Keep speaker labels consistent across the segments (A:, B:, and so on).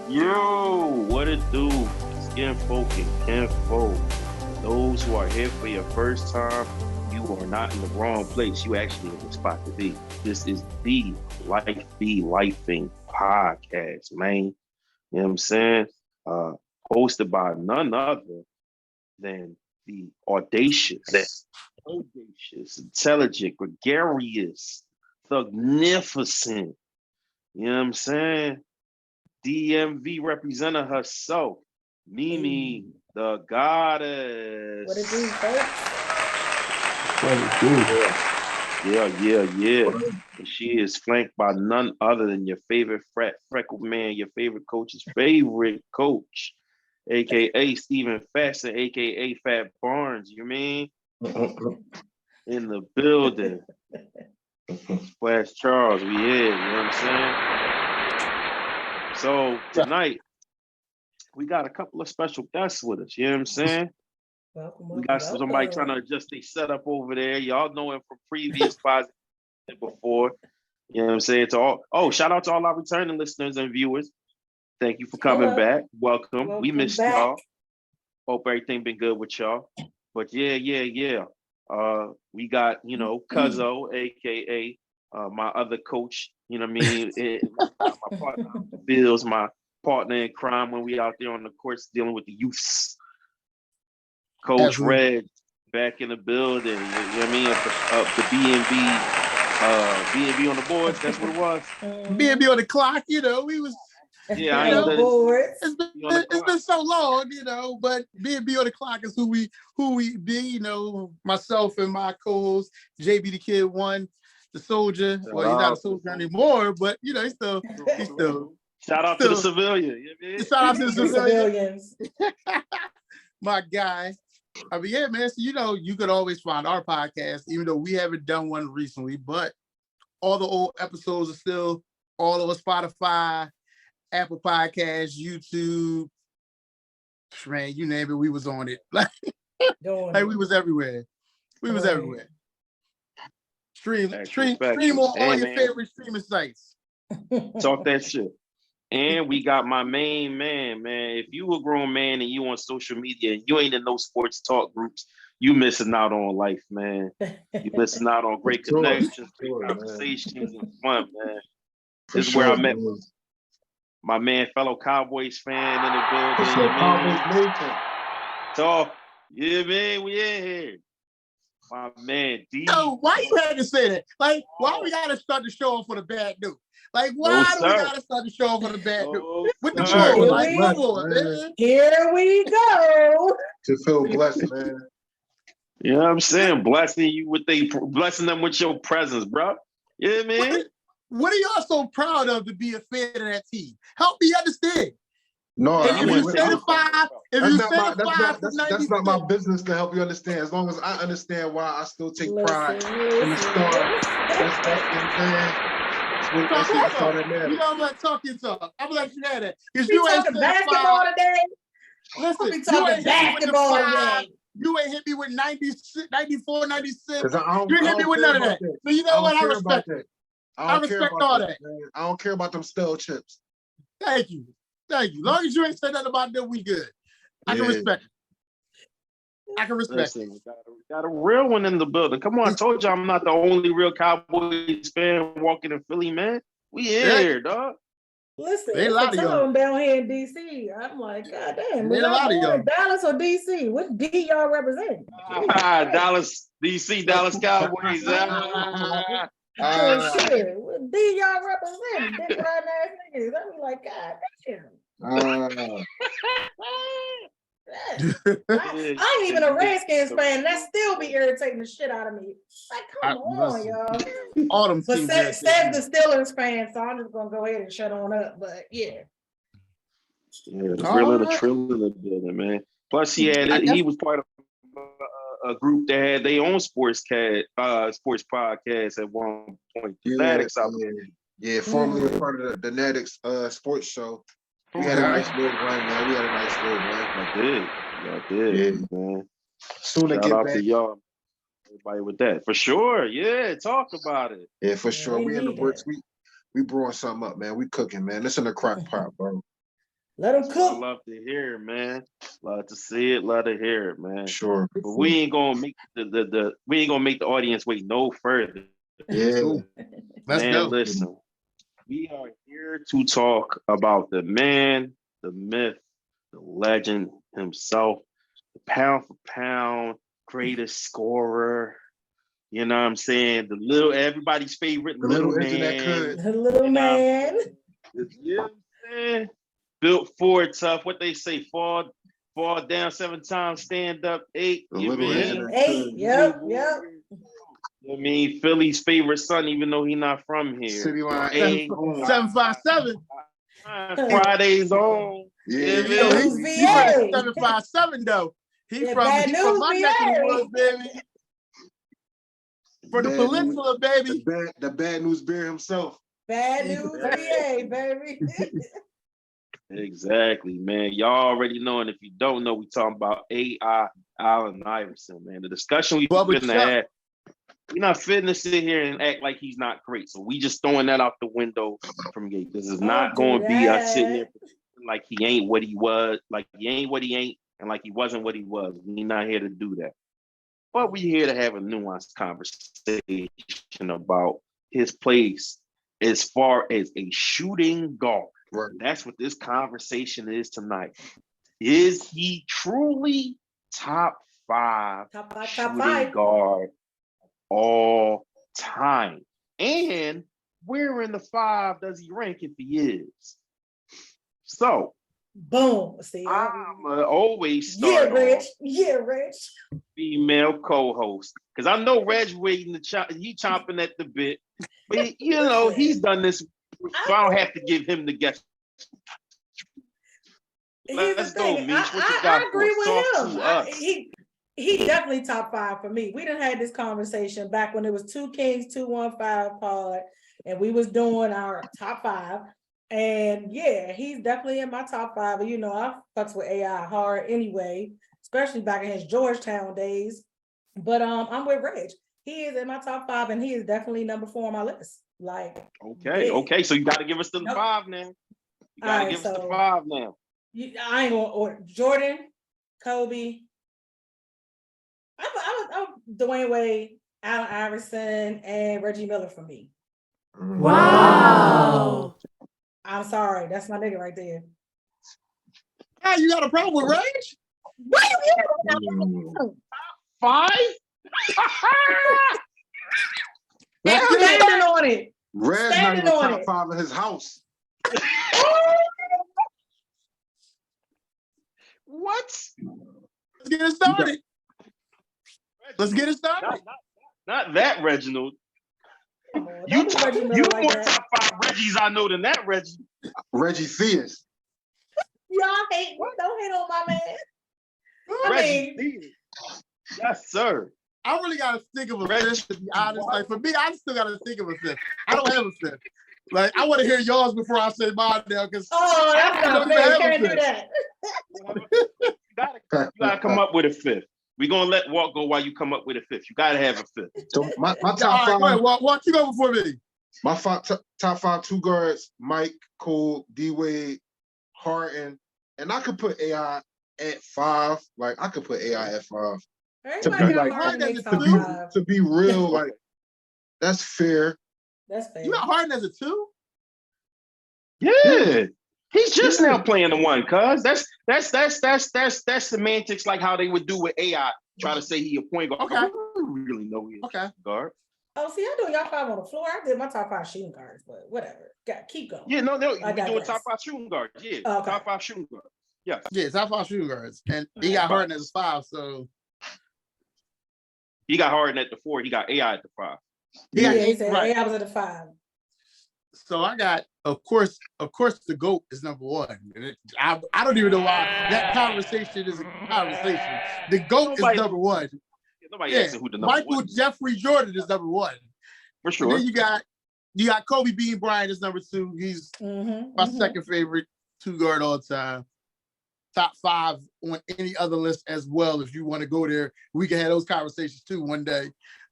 A: Yo, what it do? Skin folk and kinfolk. Those who are here for your first time, you are not in the wrong place. You actually in the spot to be. This is the Life Be Lifing podcast, man. You know what I'm saying? Uh, Hosted by none other than the intelligent, gregarious, magnificent. You know what I'm saying? DMV representing herself, Mimi, the
B: What it
A: goddess.
B: do, folks?
A: Yeah. And she is flanked by none other than your favorite freckled man, your favorite coach's favorite coach, aka Stephen Fasson, aka Fat Barnes. You mean in the building? Splash Charles, we here. You know what I'm saying? So tonight we got a couple of special guests with us. You know what I'm saying? We got somebody trying to adjust their setup over there. Y'all know him from previous podcasts before. You know what I'm saying? Shout out to all our returning listeners and viewers. Thank you for coming back. Welcome. We missed y'all. Hope everything been good with y'all. But yeah. We got, Cuzzo, aka my other coach, you know what I mean? My partner Bills, my partner in crime when we out there on the courts dealing with the youths. Coach Reggie back in the building, you know what I mean? The B&B on the boards, that's what it was.
C: B&B on the clock, we was.
A: Yeah,
B: I know boards.
C: It's been so long, but B&B on the clock is who we be, myself and my co-host, JB the Kid One, the soldier. Well, he's not a soldier anymore, but he's still.
A: Shout out to the civilian.
C: Shout out to the civilians. My guy. I mean, yeah, man. So, you could always find our podcast, even though we haven't done one recently, but all the old episodes are still all over Spotify, Apple Podcasts, YouTube. Man, you name it, we was on it. Like we was everywhere. We was everywhere. Stream on all your favorite streaming sites.
A: Talk that shit. And we got my main man. If you a grown man and you on social media and you ain't in no sports talk groups, you missing out on life, man. You missing out on great connections, great conversations, and fun, man. This is where I met my man, fellow Cowboys fan in the building. Talk, man, we in here. My man, D.
C: Yo, why you had to say that? Like, why we gotta start the show off for the bad news? Like, why do we gotta start the show off for the bad news? With the bull, like, come on, man.
B: Here we go.
D: To feel blessed, man.
A: You know what I'm saying? Blessing them with your presence, bro. You know what I mean?
C: What are y'all so proud of to be a fan of that team? Help me understand.
D: No,
C: if you say the five,
D: that's not my business to help you understand. As long as I understand why I still take pride in the star. That's what matters.
C: You know, I'm like talk. I'm like you had it.
B: Because you ain't basketball today.
C: Listen,
B: we talking basketball today.
C: You ain't hit me with 96, 94, 96.
D: You
C: ain't hit me with none of that. So you know what? I respect it.
D: I
C: respect all that.
D: I don't care about them stale chips.
C: Thank you. As long as you ain't said nothing about them, we good. I can respect it.
A: Listen, we got a real one in the building. Come on, I told you I'm not the only real Cowboys fan walking in Philly, man. We here, dog.
B: Listen, it's a time down here in DC. I'm like, God damn, we got more in Dallas or DC? What D y'all represent?
A: Dallas, DC, Dallas Cowboys.
B: Shit, what D y'all represent? Dick riding ass niggas. I be like, God damn. I ain't even a Redskins fan. That still be irritating the shit out of me. Like, come on, y'all. But Seb's the Steelers fan, so I'm just gonna go ahead and shut on up. But yeah.
A: Yeah, the trill in the building, man. Plus, he was part of a group that had their own sports podcast at one point.
D: Yeah, formerly a part of the Natics sports show. We had a nice little run, man.
A: Y'all did, man.
D: Soon
A: Shout out to y'all, everybody with that. For sure, yeah, talk about it.
D: Yeah, for sure. We in the works. We brewing something up, man. We cooking, man. This in the crock pot, bro.
B: Let them cook.
A: I love to hear it, man. Love to see it. Love to hear it, man.
D: Sure.
A: But we ain't gonna make we ain't gonna make the audience wait no further.
D: Yeah.
C: Let's
A: Man,
C: go.
A: listen. We are here to talk about the man, the myth, the legend himself, the pound for pound greatest scorer. You know what I'm saying? The little everybody's favorite little
D: internet
A: man.
D: could.
B: The little man.
A: You know what I'm saying? Built forward tough. What they say, fall down 7 times, stand up 8.
D: The
A: You
D: little
A: mean?
D: internet
B: 8.
D: could.
B: Yep.
A: I mean, Philly's favorite son, even though he's not from here.
D: City line.
C: 757.
A: Fridays on.
D: Yeah.
C: You know,
B: News
C: he from
B: VA.
C: 757 though. He
B: Yeah,
C: from
B: Bad News
C: my neck of the
B: VA.
C: woods, baby. For the
D: Bad
C: peninsula, baby.
D: The bad news bear himself.
B: Bad News VA, baby.
A: Exactly, man. Y'all already know, and if you don't know, we talking about AI Allen Iverson, man. The discussion we've been had, we're not fitting to sit here and act like he's not great. So we just throwing that out the window from gate. This is not going to be us sitting there like he ain't what he was, like he ain't what he ain't, and like he wasn't what he was. We're not here to do that. But we're here to have a nuanced conversation about his place as far as a shooting guard.
D: Right.
A: That's what this conversation is tonight. Is he truly top 5 shooting guard all time? And where in the 5 does he rank if he is? So,
B: boom. See,
A: I'm always start
B: Rich. Yeah, Rich.
A: Female co-host, because I know Reg waiting to chop. He chomping at the bit, but you know he's done this, so I don't have to give him the guess. Let's go, Meesh. What you got?
B: I agree with him.
A: Us.
B: He definitely top 5 for me. We done had this conversation back when it was 2 Kings 215 pod, and we was doing our top 5. And yeah, he's definitely in my top 5. You know, I fucks with AI hard anyway, especially back in his Georgetown days. But I'm with Reg. He is in my top 5, and he is definitely number 4 on my list. Like,
A: okay. So you got to give us the 5 now. You got to give us the 5 now.
B: I ain't gonna order Jordan, Kobe. I'm Dwayne Wade, Allen Iverson, and Reggie Miller for me.
E: Wow.
B: I'm sorry, that's my nigga right there.
C: Hey, you got a problem with Reg?
B: What?
A: 5?
B: Standing on it.
D: Red's not even top 5 in his house.
A: What?
C: Let's get it started. Let's get it started.
A: Not that Reginald.
B: You
A: more top 5 Reggies I know than that Reggie.
D: Reggie Theus.
B: Y'all hate. Don't hate on my man.
A: Reggie. Yes, sir.
C: I really gotta think of a 5th, to be honest. Like for me, I still gotta think of a 5th. I don't have a 5th. Like I want to hear yours before I say mine now, because
B: that's not fair. Can't do that.
A: You gotta come up with a 5th. We're gonna let Walt go while you come up with a 5th. You gotta have a 5th.
D: So my top 5.
C: Right, Walt, you go before me.
D: My top 5 2 guards: Mike, Cole, D Wade, Harden, and I could put AI at 5. Like I could put AI at 5. To be real, like that's fair.
B: That's fair.
C: You got Harden as a 2?
A: Yeah. He's just now playing the 1, cuz that's semantics, like how they would do with AI. Try to say he a point guard.
C: Okay.
A: I don't really know he a guard.
B: Oh, see, I do y'all 5 on the floor. I did my top 5 shooting guards, but whatever. Keep going.
A: Yeah, no, we doing top 5 shooting guards. Yeah, top 5 shooting guards. Yeah.
C: Yeah, top 5 shooting guards. And he got Harden as a 5, so
A: he got Harden at the 4, he got AI at the 5.
B: He said AI was at the 5.
C: So I got, of course, the GOAT is number 1. I don't even know why that conversation is a conversation. The GOAT is number 1.
A: Nobody asking who the number
C: Michael
A: 1 is.
C: Jeffrey Jordan is number 1.
A: For sure.
C: And then you got Kobe Bean Bryant is number 2. He's my second favorite 2 guard all time. Top 5 on any other list as well. If you want to go there, we can have those conversations too one day.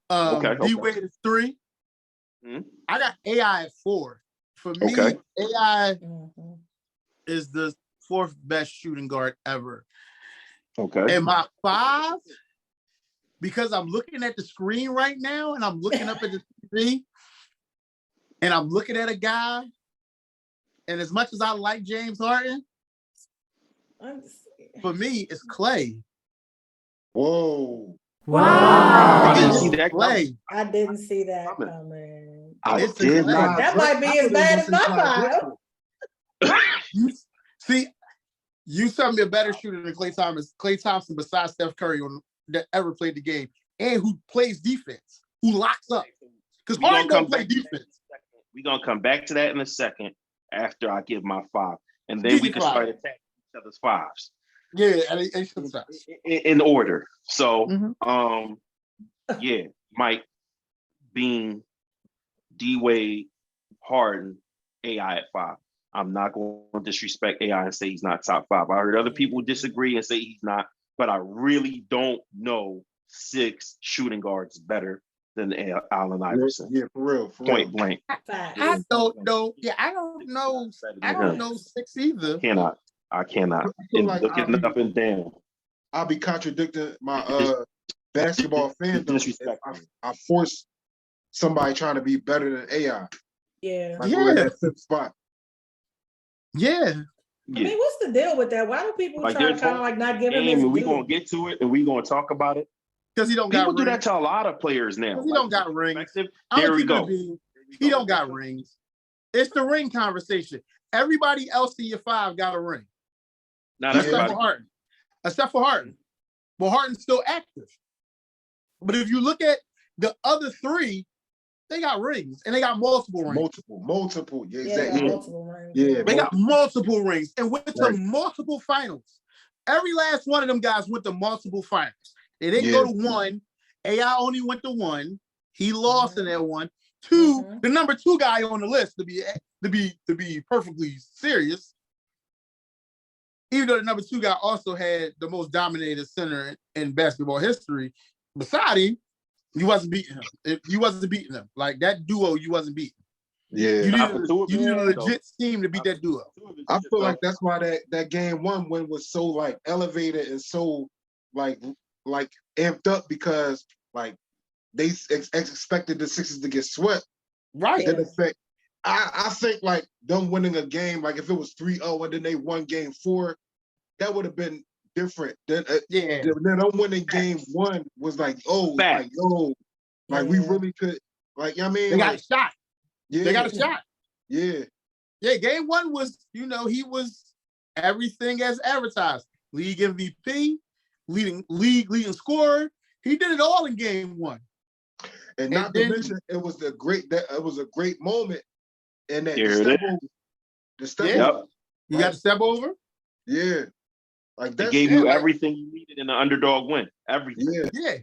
C: D Wade is 3.
A: Mm-hmm.
C: I got AI at 4. For me, AI is the fourth best shooting guard ever.
A: Okay.
C: And my 5, because I'm looking at the screen right now and I'm looking up at the TV and I'm looking at a guy, and as much as I like James Harden, for me, it's Clay.
D: Whoa.
B: Wow.
A: I didn't see that
C: Clay.
B: I didn't see that coming.
A: I
C: It's
A: did
C: a
A: not.
B: That might be as bad as my 5.
C: See, you saw me a better shooter than Klay Thompson besides Steph Curry that ever played the game and who plays defense, who locks up. Because Harden don't play defense.
A: We're going to come back to that in a second after I give my 5. And then we can start attacking each other's 5s.
C: Yeah,
A: in order. So, yeah, Mike, Bean, D-Wade, Harden, AI at 5. I'm not going to disrespect AI and say he's not top 5. I heard other people disagree and say he's not, but I really don't know 6 shooting guards better than Allen Iverson.
D: Yeah, for real.
A: Point blank.
C: I don't know. Yeah, I don't know. I don't know 6 either.
A: I cannot.
D: Like
A: looking up and down.
D: I'll be contradicting my basketball fandom if I force somebody trying to be better than AI.
B: Yeah.
D: Like we're in that 5th spot.
C: Yeah.
B: I mean, what's the deal with that? Why do people try to kind of like not give him his
A: due? We're going to get to it and we're going to talk about it.
C: Because he don't
A: People
C: got
A: do
C: rings.
A: that to a lot of players now.
C: He don't got rings.
A: There we go.
C: He don't got rings. It's the ring conversation. Everybody else in your 5 got a ring.
A: Not
C: everybody. Except for Harden. But Harden's still active. But if you look at the other 3, they got rings and they got multiple rings.
D: Multiple. Yeah,
B: exactly.
D: Yeah,
B: multiple rings.
D: Yeah,
C: they got multiple rings and went to multiple finals. Every last one of them guys went to multiple finals. They didn't go to 1. AI only went to 1. He lost in that 1. 2, the number 2 guy on the list to be perfectly serious. Even though the number 2 guy also had the most dominated center in basketball history, beside him, you wasn't beating him. You wasn't beating him. Like that duo, you wasn't beating.
D: Yeah.
C: You needed a legit team to beat that duo.
D: I feel like that's why that game 1 win was so like elevated and so like amped up because like they expected the Sixers to get swept.
C: Right.
D: Then I think like them winning a game, like if it was 3-0 and then they won game 4, that would have been different. Then them winning game 1 was like, like we really could, like, you know what I mean?
C: They got a shot.
D: Yeah.
C: They got a shot.
D: Yeah.
C: Yeah, game 1 was, he was everything as advertised. League MVP, leading scorer. He did it all in game 1.
D: And not to mention, it was a great moment. And that the step over.
C: You got to step over?
D: Yeah. Like
A: they gave you everything you needed in an underdog win. Everything.
C: Yeah.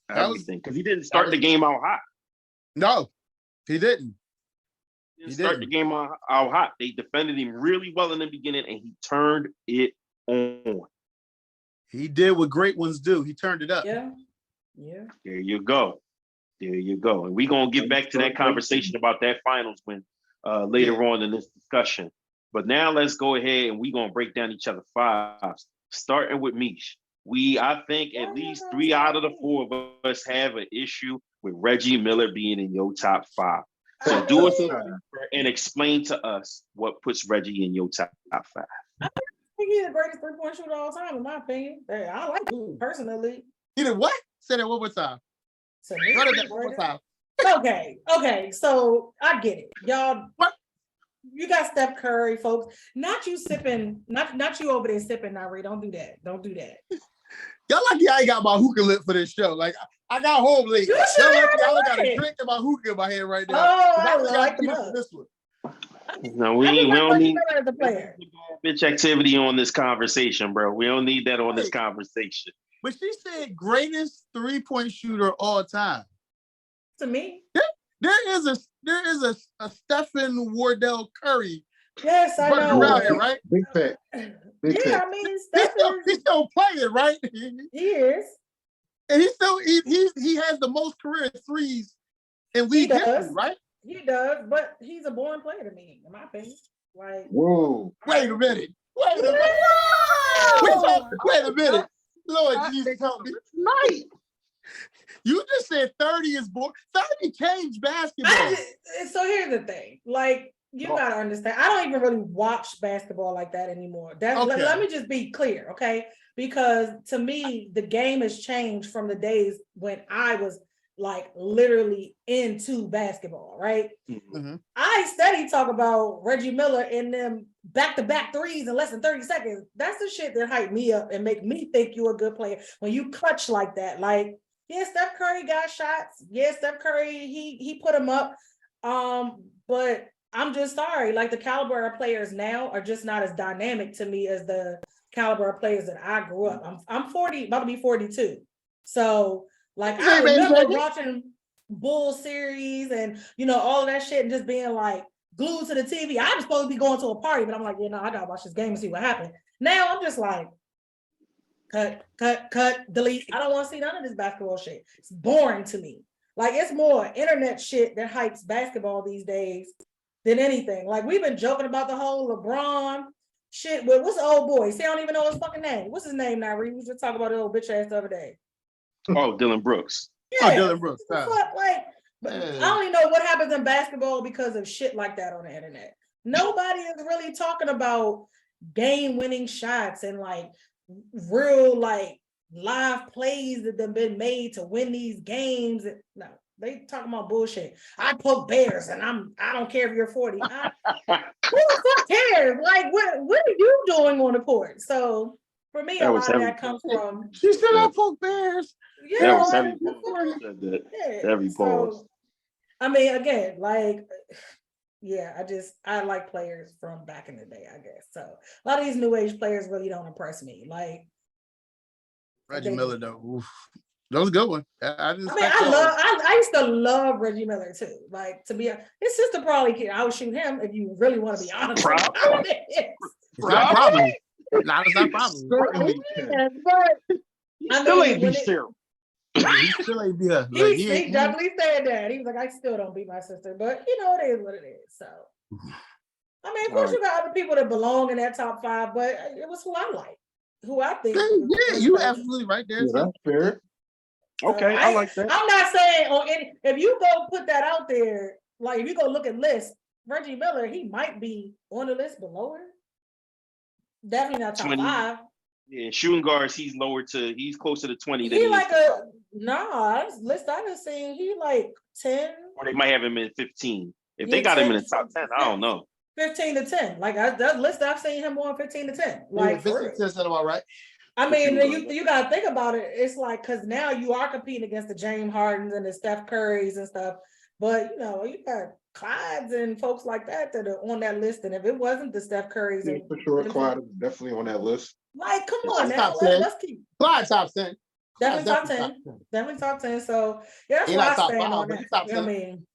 A: Everything. Because he didn't start the game out hot.
C: No, he didn't.
A: He didn't start the game out hot. They defended him really well in the beginning, and he turned it on.
C: He did what great ones do. He turned it up.
B: Yeah.
A: There you go. And we're going to get back to that conversation about that finals win later on in this discussion. But now let's go ahead and we're going to break down each other's 5s, starting with Mish. I think at least 3 out of the 4 of us have an issue with Reggie Miller being in your top 5. So do us a favor and explain to us what puts Reggie in your top 5.
B: I think he's the greatest 3-point shooter of all time, in my opinion. I like him personally.
C: He did what? Say that one more time.
B: Okay. So I get it, y'all. What? You got Steph Curry, folks. Not you sipping. Not you over there sipping. Nari, don't do that.
C: Y'all lucky I ain't got my hookah lit for this show. Like I got home late. Y'all got a drink in my hookah in my hand right now.
B: Oh, I like this one.
A: No, we don't need bitch activity on this conversation, bro. We don't need that on this conversation.
C: But she said greatest 3-point shooter all time.
B: To me,
C: there is a Stephen Wardell Curry.
B: Yes, I know.
C: Around here, right?
D: Big fact.
B: I mean,
C: he's still playing, right?
B: He is,
C: and he has the most career threes in league history, right?
B: He does, but he's a boring player to me, in my opinion. Like,
D: whoa.
C: Wait a minute. Wait a minute. Wait a minute. Lord Jesus, help me.
A: Right.
C: You just said 30 is boring. 30 changed basketball.
B: So here's the thing. Like, you gotta understand. I don't even really watch basketball like that anymore. Let me just be clear, okay? Because to me, the game has changed from the days when I was like literally into basketball, right?
C: Mm-hmm.
B: I steady talk about Reggie Miller and them back-to-back threes in less than 30 seconds. That's the shit that hype me up and make me think you're a good player when you clutch like that. Like, yeah, Steph Curry got shots. Yeah, Steph Curry, he put them up. But I'm just sorry. Like, the caliber of players now are just not as dynamic to me as the caliber of players that I grew up. I'm 40, about to be 42. So, like, I remember watching Bull series and, you know, all of that shit and just being like glued to the TV. I'm supposed to be going to a party, but I'm like, I gotta watch this game and see what happened. Now I'm just like, cut, delete. I don't want to see none of this basketball shit. It's boring to me. Like, it's more internet shit that hypes basketball these days than anything. Like, we've been joking about the whole LeBron shit. But what's the old boy? See, I don't even know his fucking name. What's his name now? We was just talking about the old bitch ass the other day.
A: Oh, Dylan Brooks.
B: Yeah,
C: Dylan Brooks.
B: like, but I don't even know what happens in basketball because of shit like that on the internet. Nobody is really talking about game-winning shots and like real like live plays that have been made to win these games. No, they talking about bullshit. I poke bears and I don't care if you're 40. Who the fuck cares? Like, what are you doing on the court? So for me, a lot of that comes from.
C: She said I poke bears.
B: Yeah,
A: that was heavy pause. Heavy pause.
B: I mean, again, like, yeah, I like players from back in the day, I guess. So a lot of these new age players really don't impress me. Like
C: Reggie Miller, though. Oof. That was a good one. I
B: used to love Reggie Miller too. Like, to be his sister probably kid. I would shoot him if you really want to be honest.
C: Probably. It's not probably. It's not probably.
B: Yeah, but I
A: still ain't be serious.
C: He still ain't be her.
B: Like, he definitely said that. He was like, I still don't beat my sister, but you know, it is what it is. So, I mean, of course, you got other people that belong in that top 5, but it was who I like, who I think.
C: Yeah, you absolutely right there.
D: Yeah, that's fair.
A: Okay, I like that.
B: I'm not saying if you go put that out there, like if you go look at lists, Reggie Miller, he might be on the list below her. Definitely not top
A: 20.
B: 5.
A: Yeah, shooting guards, he's closer to 20 than
B: He like list I was saying he like 10.
A: Or they might have him in 15. If they got him in the top 10, I don't know.
B: 15 to 10. Like, that list I've seen him on 15 to 10. Like,
C: 15 to 10 sound about right.
B: I mean, you gotta think about it. It's like, because now you are competing against the James Hardens and the Steph Currys and stuff. But, you know, you got Clydes and folks like that are on that list. And if it wasn't the Steph Currys,
D: yeah, for sure, Clyde is definitely on that list.
B: Like, come on now, let's keep
C: Clyde top 10.
B: Definitely top 10. Definitely top 10. So yeah, that's why I stand on that. You know what I mean?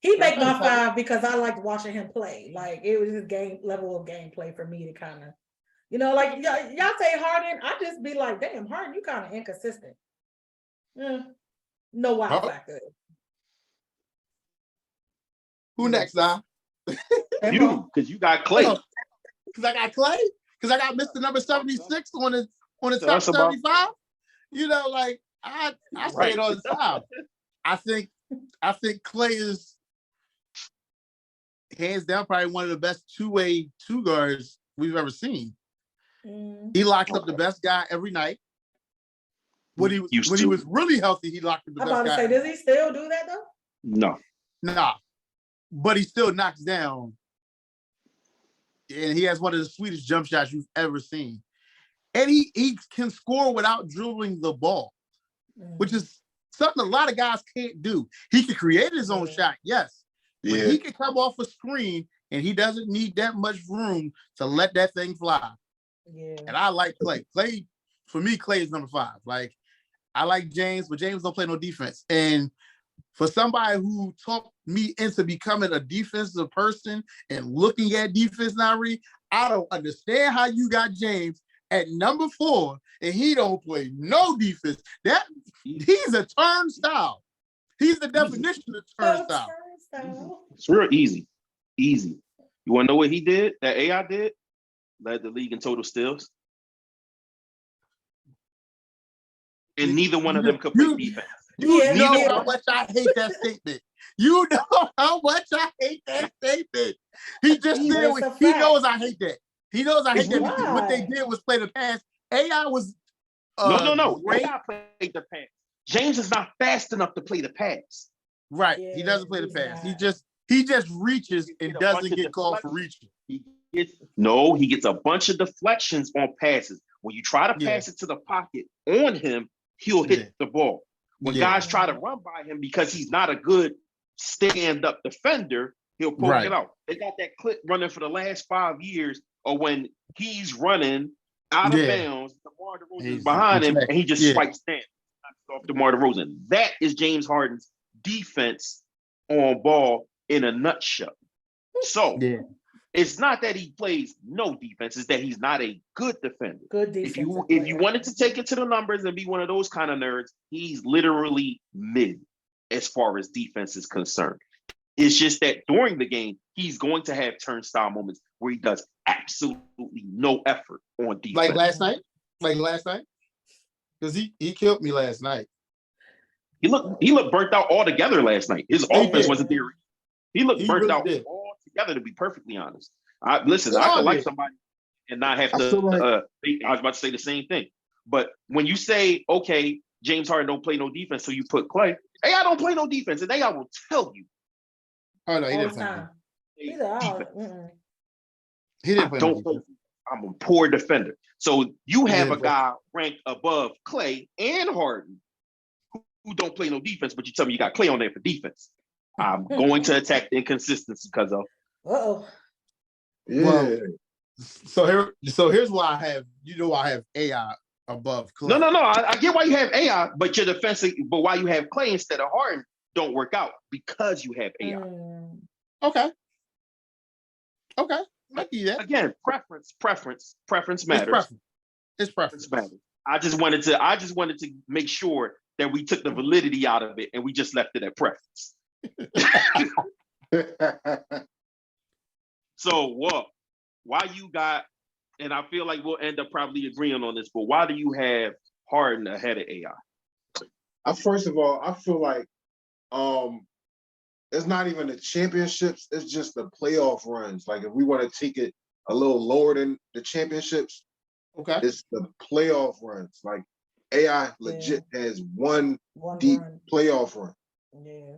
B: He make my 5 because I liked watching him play. Like, it was his level of gameplay for me to kind of, you know, like y'all say Harden, I just be like, damn, Harden, you kind of inconsistent. No wow factor.
C: Who next, now?
A: You, because you got Clay.
C: Because I got Clay? Because I got Mr. Number 76 on the top 75? You know, like, I say it all the time. I think Clay is hands down probably one of the best two-way two guards we've ever seen. He locks up the best guy every night. When he was really healthy, he locked up the best guy.
B: I'm about to say, does he still do that though?
A: No.
C: Nah. But he still knocks down. And he has one of the sweetest jump shots you've ever seen. And he can score without dribbling the ball, which is something a lot of guys can't do. He can create his own shot, yes. But he can come off a screen and he doesn't need that much room to let that thing fly. Yeah. And I like Clay. For me, Clay is number 5. Like, I like James, but James don't play no defense. And for somebody who talked me into becoming a defensive person and looking at defense now, I don't understand how you got James at number 4 and he don't play no defense. He's a turnstile. He's the definition of turnstile.
A: It's real easy. You want to know what he did? That AI did? Led the league in total steals. And neither one of them could play defense.
C: You know how much I hate that statement. You know how much I hate that statement. He just said he knows I hate that. He knows I hate that because what they did was play the pass. AI was
A: no. AI played the pass. James is not fast enough to play the pass.
C: Right. He doesn't play the pass. He just reaches and doesn't get called for reaching.
A: He gets a bunch of deflections on passes. When you try to pass it to the pocket on him, he'll hit the ball. When guys try to run by him because he's not a good stand-up defender, he'll poke it out. They got that clip running for the last 5 years of when he's running out of bounds, DeMar DeRozan is behind him, and he just swipes down off DeMar DeRozan. That is James Harden's defense on ball in a nutshell. So it's not that he plays no defense, it's that he's not a good defender.
B: Good defense.
A: If you wanted to take it to the numbers and be one of those kind of nerds, he's literally mid as far as defense is concerned. It's just that during the game, he's going to have turnstile moments where he does absolutely no effort on defense.
C: Like last night? Because he killed me last night.
A: He looked burnt out altogether last night. His offense wasn't there. He looked burnt out altogether, to be perfectly honest. I could like somebody and not have to. I was about to say the same thing. But when you say, okay, James Harden don't play no defense, so you put Clay, AI don't play no defense, and AI will tell you.
C: Oh, no, he didn't play
A: defense.
C: He didn't play no defense.
A: I'm a poor defender. So you have a guy ranked above Clay and Harden who don't play no defense, but you tell me you got Clay on there for defense. I'm going to attack the inconsistency because of.
D: Yeah.
C: Well, so here's why I have AI above Clay.
A: No. I get why you have AI, but your defensive, but why you have Clay instead of Harden don't work out because you have AI.
C: Okay. I see that.
A: Again, preference matters.
C: It's preference
A: matters. I just wanted to make sure that we took the validity out of it and we just left it at preference. So why you got, and I feel like we'll end up probably agreeing on this, but why do you have Harden ahead of AI?
D: First of all, I feel like it's not even the championships, it's just the playoff runs. Like if we want to take it a little lower than the championships, it's the playoff runs. Like AI legit has one deep playoff run.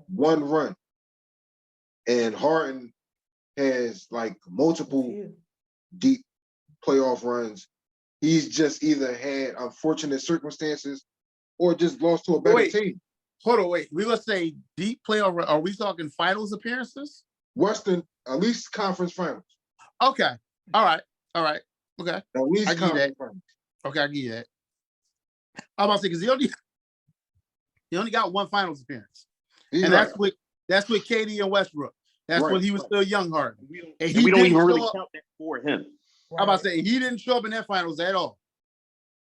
D: One run. And Harden has like multiple deep playoff runs. He's just either had unfortunate circumstances or just lost to a better team.
C: Hold on, wait. We let's say deep playoff run. Are we talking finals appearances?
D: Western, at least conference finals.
C: Okay. All right. Okay.
D: At least
C: I give that.
D: Finals.
C: Okay, I give you that. I'm about to say because he only got one finals appearance. That's with KD and Westbrook. That's when he was still young Harden.
A: And we don't even really count that for him.
C: I'm about to say he didn't show up in that finals at all.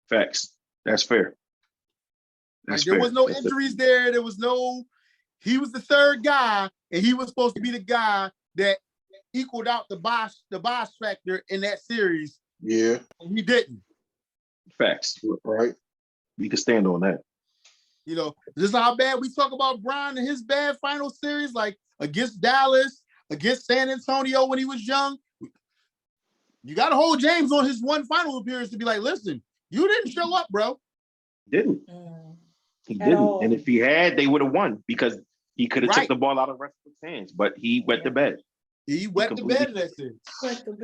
A: Facts. That's fair.
C: There was no injuries there. There was no. He was the third guy, and he was supposed to be the guy that equaled out the Bosch factor in that series.
D: Yeah,
C: and he didn't.
A: Facts.
D: Right.
A: We can stand on that.
C: You know, this is how bad we talk about Bron and his bad final series, like against Dallas, against San Antonio when he was young. You got to hold James on his one final appearance to be like, listen, you didn't show up, bro.
A: Didn't. He didn't. And if he had, they would have won because he could have took the ball out of Westbrook's hands, but he wet the bed.
C: He wet the bed in that series.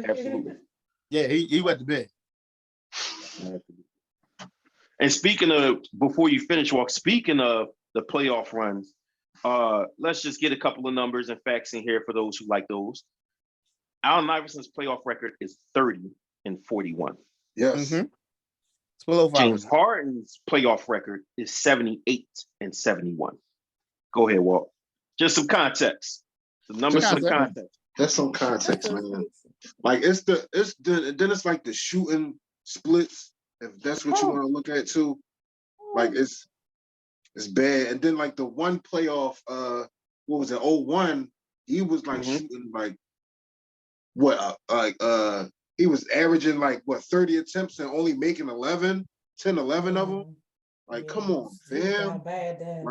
A: Absolutely.
C: Yeah, he wet the bed.
A: And speaking of, before you finish, speaking of the playoff runs, let's just get a couple of numbers and facts in here for those who like those. Allen Iverson's playoff record is 30-41.
D: Yes.
C: Mm-hmm.
A: James Harden's playoff record is 78-71. Go ahead, Walt. Just some context. Some numbers, some context.
D: That's some context, man. Like it's like the shooting splits, if that's what you want to look at too. Like it's bad. And then like the one playoff, what was it, 01, he was like shooting like he was averaging like what 30 attempts and only making 11 of them. Like, come on, fam.
B: Bad then.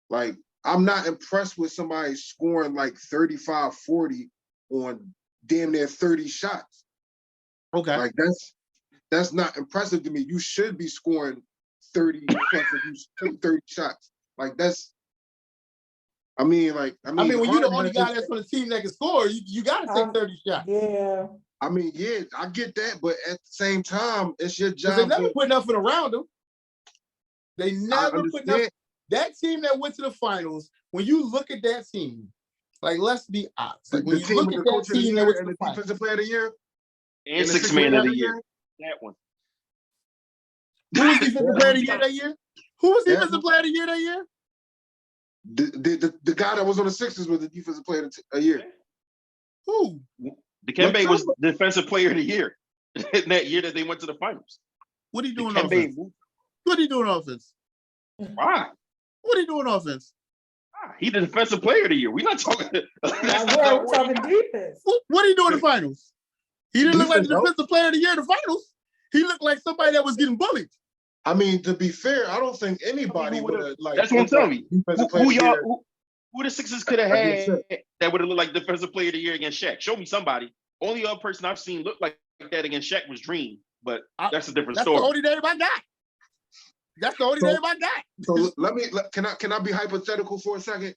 D: Like I'm not impressed with somebody scoring like 35, 40 on damn near 30 shots.
C: Okay.
D: Like that's not impressive to me. You should be scoring 30 plus if you take 30 shots. Like that's I mean, when
C: you're the only guy that's on the team that can score, you got to take 30 shots.
B: Yeah.
D: I mean, yeah, I get that, but at the same time, it's your job.
C: They never put nothing around them. They never put nothing. That team that went to the finals, when you look at that team, like, let's be honest. Like, when you look at that team that went to the
D: defensive player of the year
A: and sixth man of the year, that one.
C: Who was defensive player of the year that year? Who was defensive player of the year that year?
D: The guy that was on the Sixers was the defensive player of the year.
C: Who?
A: Dikembe was defensive player of the year in that year that they went to the finals.
C: What are you doing on offense? What are you doing on offense?
A: Why?
C: What are you doing on offense?
A: He the defensive player of the year. We're not talking.
B: We're talking defense.
C: What are you doing in the finals? He didn't look like the defensive player of the year in the finals. He looked like somebody that was getting bullied.
D: I mean, to be fair, I don't think anybody would have like.
A: That's what I'm telling you. Who the Sixers could have had that would have looked like defensive player of the year against Shaq? Show me somebody. Only other person I've seen look like that against Shaq was Dream, but that's a different story.
C: That's the only name I got. That's the only name I got.
D: So can I be hypothetical for a second?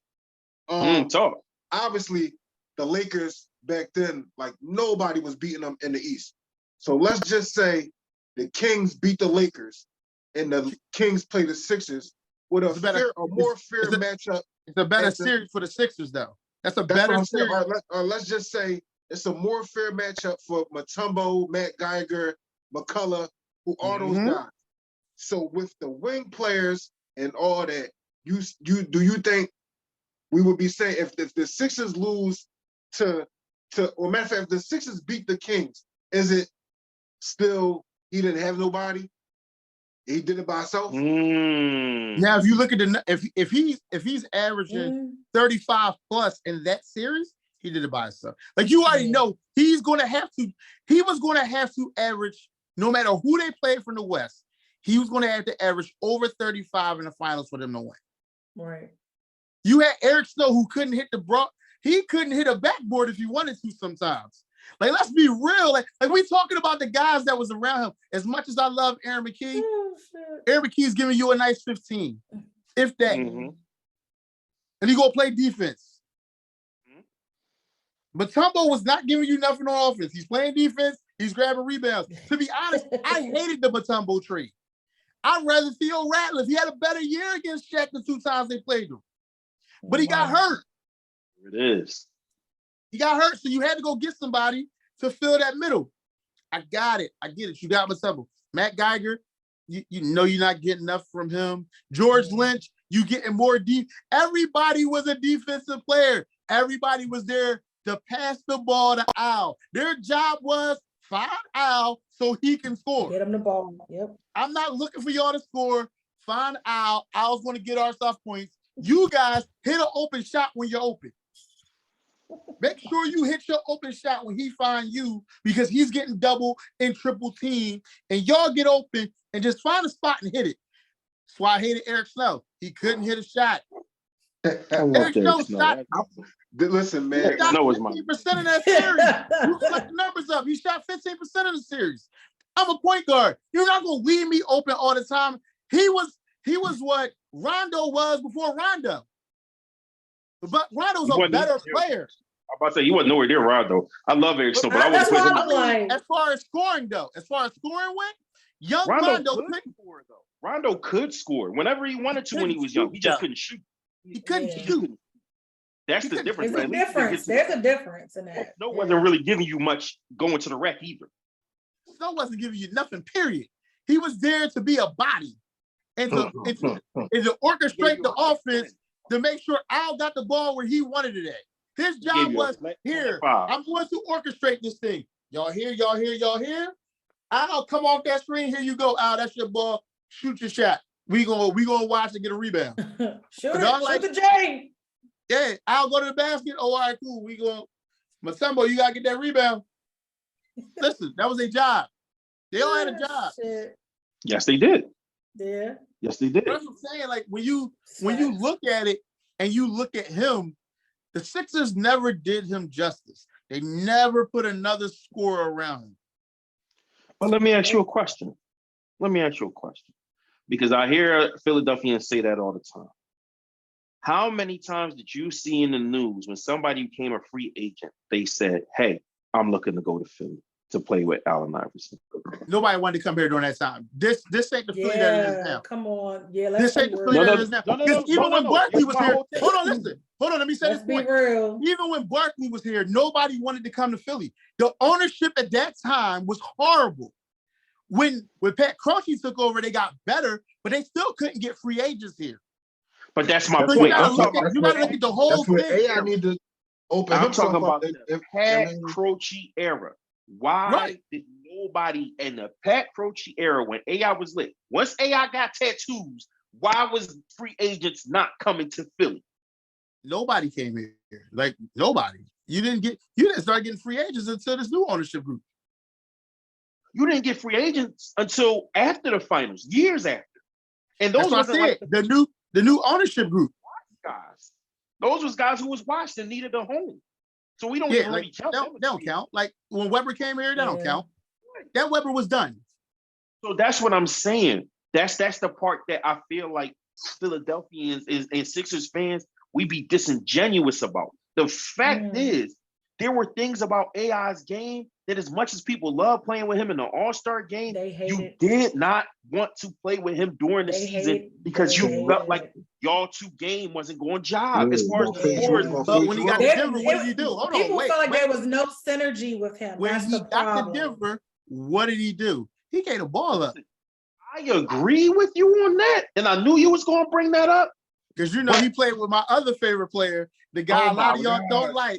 A: Talk.
D: Obviously, the Lakers back then, like nobody was beating them in the East. So let's just say the Kings beat the Lakers, and the Kings play the Sixers with a more fair matchup.
C: It's a better series for the Sixers, though. That's better series.
D: Let's just say it's a more fair matchup for Mutombo, Matt Geiger, McCullough, who are those guys. So with the wing players and all that, do you think we would be saying if the Sixers lose or matter of fact, if the Sixers beat the Kings, is it still he didn't have nobody? He did it by himself.
C: Now, if you look at if he's averaging 35 plus in that series, he did it by himself. Like you already know, he was going to have to average, no matter who they played from the West, he was going to have to average over 35 in the finals for them to win.
B: Right.
C: You had Eric Snow who couldn't hit he couldn't hit a backboard if he wanted to sometimes. Like, let's be real. Like we talking about the guys that was around him. As much as I love Aaron McKee, Aaron McKee's giving you a nice 15, if that. And he gonna play defense. But Mutombo was not giving you nothing on offense. He's playing defense. He's grabbing rebounds. To be honest, I hated the Mutombo trade. I'd rather Theo Ratliff. He had a better year against Shaq the 2 times they played him. But he got hurt.
A: It is.
C: He got hurt, so you had to go get somebody to fill that middle. I got it. I get it. You got Mutombo. Matt Geiger, you know you're not getting enough from him. George Lynch, you getting more deep. Everybody was a defensive player. Everybody was there to pass the ball to Al. Their job was find Al so he can score.
B: Get him the ball. Yep.
C: I'm not looking for y'all to score. Find Al. Al's going to get our stuff points. You guys hit an open shot when you're open. Make sure you hit your open shot when he finds you, because he's getting double and triple team, and y'all get open and just find a spot and hit it. That's why I hated Eric Snow. He couldn't hit a shot. Eric Snow shot.
D: Listen, man.
C: He shot 15% in that series. You collect the numbers up. He shot 15% of the series. I'm a point guard. You're not gonna leave me open all the time. He was what Rondo was before Rondo. But Rondo's a better player.
A: I'm about to say, he wasn't nowhere near Rondo. I love Eric Snow, but I wouldn't put him.
C: As far as scoring, though, went, young
A: Rondo could score, though. Rondo could score whenever he wanted to when he was young. He just couldn't shoot.
C: He couldn't shoot.
A: That's the difference.
B: There's a difference. There's a difference in that.
A: Snow wasn't really giving you much going to the rack either.
C: Snow wasn't giving you nothing, period. He was there to be a body and to orchestrate the offense to make sure Al got the ball where he wanted it at. His job was, here, I'm going to orchestrate this thing. Y'all here? Al, come off that screen. Here you go, Al. That's your ball. Shoot your shot. We gonna watch and get a rebound.
B: Shoot the J.
C: Yeah, Al, go to the basket. Oh, all right, cool. Matumbo, you gotta get that rebound. Listen, that was their job. They all had a job.
B: Shit.
A: Yes, they did.
B: Yeah.
A: Yes, they did.
C: That's what I'm saying. Like when you look at it and you look at him, the Sixers never did him justice. They never put another scorer around him.
A: But let me ask you a question. Because I hear Philadelphians say that all the time. How many times did you see in the news when somebody became a free agent, they said, hey, I'm looking to go to Philly to play with Allen Iverson?
C: Nobody wanted to come here during that time. This ain't the Philly that it is now.
B: Come on. Yeah,
C: this ain't the Philly that it is now. Because even when Barkley was here, hold on, listen. Hold on, let me say this point.
B: Real.
C: Even when Barkley was here, nobody wanted to come to Philly. The ownership at that time was horrible. When Pat Croce took over, they got better, but they still couldn't get free agents here.
A: But that's my
C: So
A: point.
C: you gotta look at the whole thing.
D: AI need to open
A: I'm
D: himself
A: talking
D: up.
A: about the Pat Croce era. Why did nobody in the Pat Croce era, when AI was lit, once AI got tattoos, why was free agents not coming to Philly?
C: Nobody came here. Like nobody. You didn't start getting free agents until this new ownership group.
A: You didn't get free agents until after the finals, years after. And those
C: wasn't like the new ownership group.
A: Guys. Those was guys who was watched and needed a home. So we don't even really count.
C: They don't count. Like when Weber came here, that don't count. That Weber was done.
A: So that's what I'm saying. That's the part that I feel like Philadelphians and Sixers fans, we be disingenuous about. The fact is, there were things about AI's game that, as much as people love playing with him in the All-Star game, you did not want to play with him during the season because you felt like y'all two game wasn't going job as far as the scores.
C: But when he got to Denver, what did he do? Hold on,
B: people felt like there was no synergy with him.
C: When he got to Denver, what did he do? He gave the ball up.
A: I agree with you on that, and I knew you was going to bring that up.
C: Because he played with my other favorite player, the guy a lot of y'all don't like.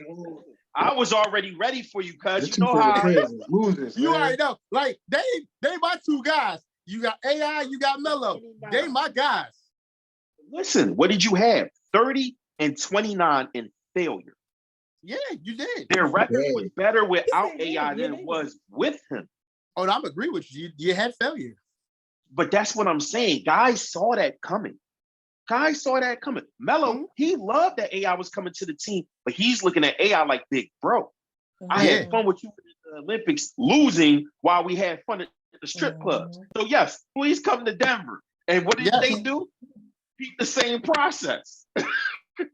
A: I was already ready for you, cuz you know how
C: you already know. Like they my two guys. You got AI, you got Melo. They my guys.
A: Listen, what did you have? 30 and 29 in failure.
C: Yeah, you did.
A: Their record was better without AI than it was with him.
C: Oh, I'm agree with you. You had failure.
A: But that's what I'm saying. Guys saw that coming. Melo, he loved that AI was coming to the team, but he's looking at AI like, big bro. I had fun with you in the Olympics, losing while we had fun at the strip clubs. So yes, please come to Denver. And what did they do? Keep the same process.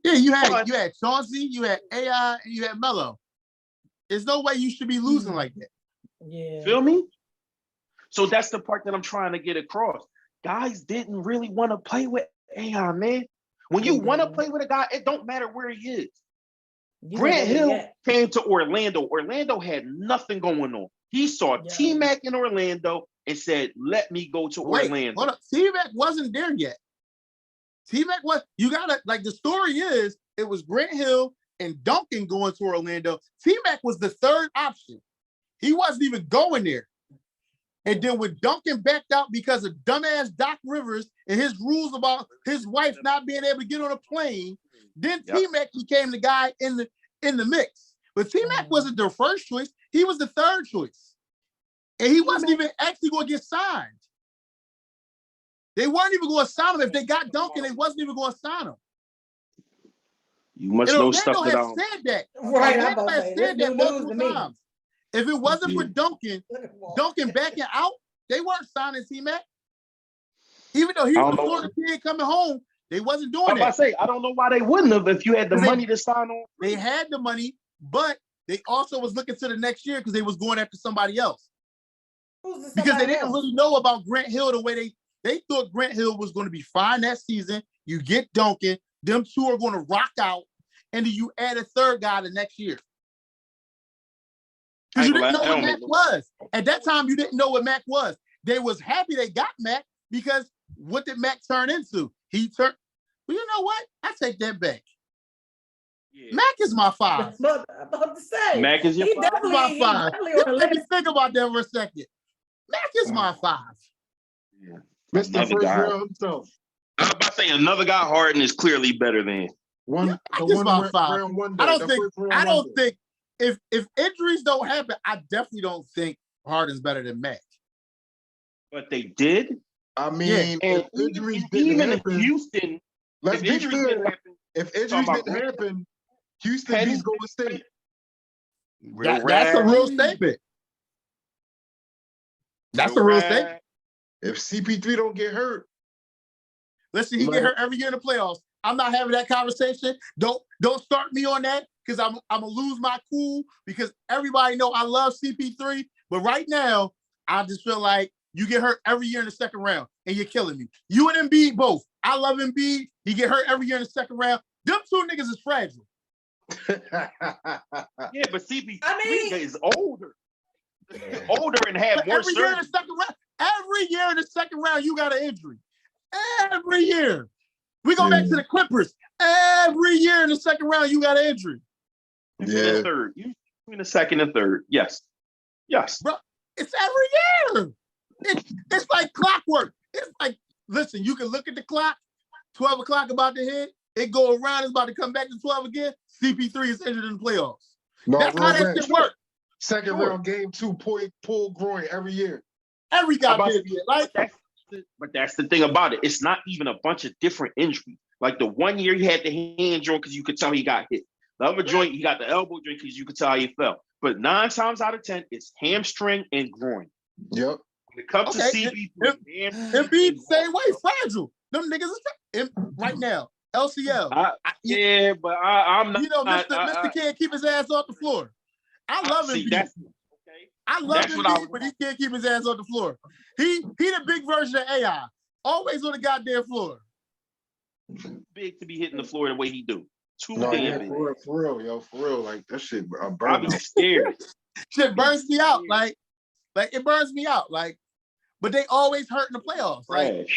C: Yeah, you had Chauncey, you had AI, and you had Melo. There's no way you should be losing like that.
B: Yeah.
A: Feel me? So that's the part that I'm trying to get across. Guys didn't really want to play with AI, man. When you want to play with a guy, it don't matter where he is. Grant Hill came to Orlando. Orlando had nothing going on. He saw T-Mac in Orlando and said, let me go to Orlando.
C: Hold up. T-Mac wasn't there yet. T-Mac was, you gotta, like, the story is, it was Grant Hill and Duncan going to Orlando. T-Mac was the third option. He wasn't even going there. And then when Duncan backed out because of dumbass Doc Rivers and his rules about his wife not being able to get on a plane, then T-Mac became the guy in the mix. But T-Mac wasn't their first choice. He was the third choice. And he wasn't even actually going to get signed. They weren't even going to sign him. If they got Duncan, they wasn't even going to sign him.
A: You must know stuff that
C: Orlando has said that.
B: Right,
C: Orlando has said that multiple times. If it wasn't for Duncan backing out, they weren't signing T-Mac. Even though he was the Florida kid coming home, they wasn't doing that.
A: I don't know why they wouldn't have if you had the money to sign on.
C: They had the money, but they also was looking to the next year because they was going after somebody else. Because they didn't really know about Grant Hill the way they thought Grant Hill was going to be fine that season. You get Duncan, them two are going to rock out, and then you add a third guy the next year. Because you didn't know what Mac was. At that time, you didn't know what Mac was. They was happy they got Mac because what did Mac turn into? He turned, well, you know what? I take that back. Yeah. Mac is my five.
B: I'm about to say.
A: Mac is your five?
C: My five. Let me think about that for a second. Mac is my five.
D: Yeah. Mr. First Round himself.
A: I was about to say another guy Harden is clearly better than
C: my five. I don't think if injuries don't happen, I definitely don't think Harden's better than Mac.
A: But they did.
D: I mean,
A: and
D: if injuries
A: even
D: didn't happen,
A: Houston,
D: let's be fair. If injuries
A: about
D: didn't happen, Houston
A: Penny-
D: beats Golden State.
C: That's a real statement. That's a real statement.
D: If CP3 don't get hurt,
C: listen, he get hurt every year in the playoffs. I'm not having that conversation. Don't start me on that because I'm gonna lose my cool because everybody know I love CP3. But right now, I just feel like you get hurt every year in the second round and you're killing me. You and Embiid both. I love Embiid. He get hurt every year in the second round. Them two niggas is fragile.
A: Yeah, but CP3 is older. Older and have more
C: every year in the second round. Every year in the second round, you got an injury. Every year. We go back to the Clippers. Every year in the second round, you got an injury.
D: Yeah.
A: Third. You in the second and third. Yes.
C: Bro, it's every year. It's like clockwork. It's like, listen, you can look at the clock, 12 o'clock about to hit, it go around, it's about to come back to 12 again. CP3 is injured in the playoffs.
D: No,
C: that's how that shit works.
D: Second round, game 2, pull groin every year.
C: Every goddamn year.
A: But that's the thing about it. It's not even a bunch of different injuries. Like the one year he had the hand joint because you could tell he got hit. The other joint, he got the elbow joint because you could tell he fell. But 9 times out of 10, it's hamstring and groin.
D: Yep.
A: When it comes to CP3,
C: Embiid same way, fragile. Them niggas is right now. LCL.
A: But I'm not.
C: You know, Mr. can't keep his ass off the floor. I love Embiid. I love Embiid, but he can't keep his ass on the floor. He the big version of AI. Always on the goddamn floor.
A: Big to be hitting the floor the way he do.
D: For real, like that shit.
A: I'll be scared.
C: Shit burns me out. Like it burns me out. Like, but they always hurt in the playoffs. Like,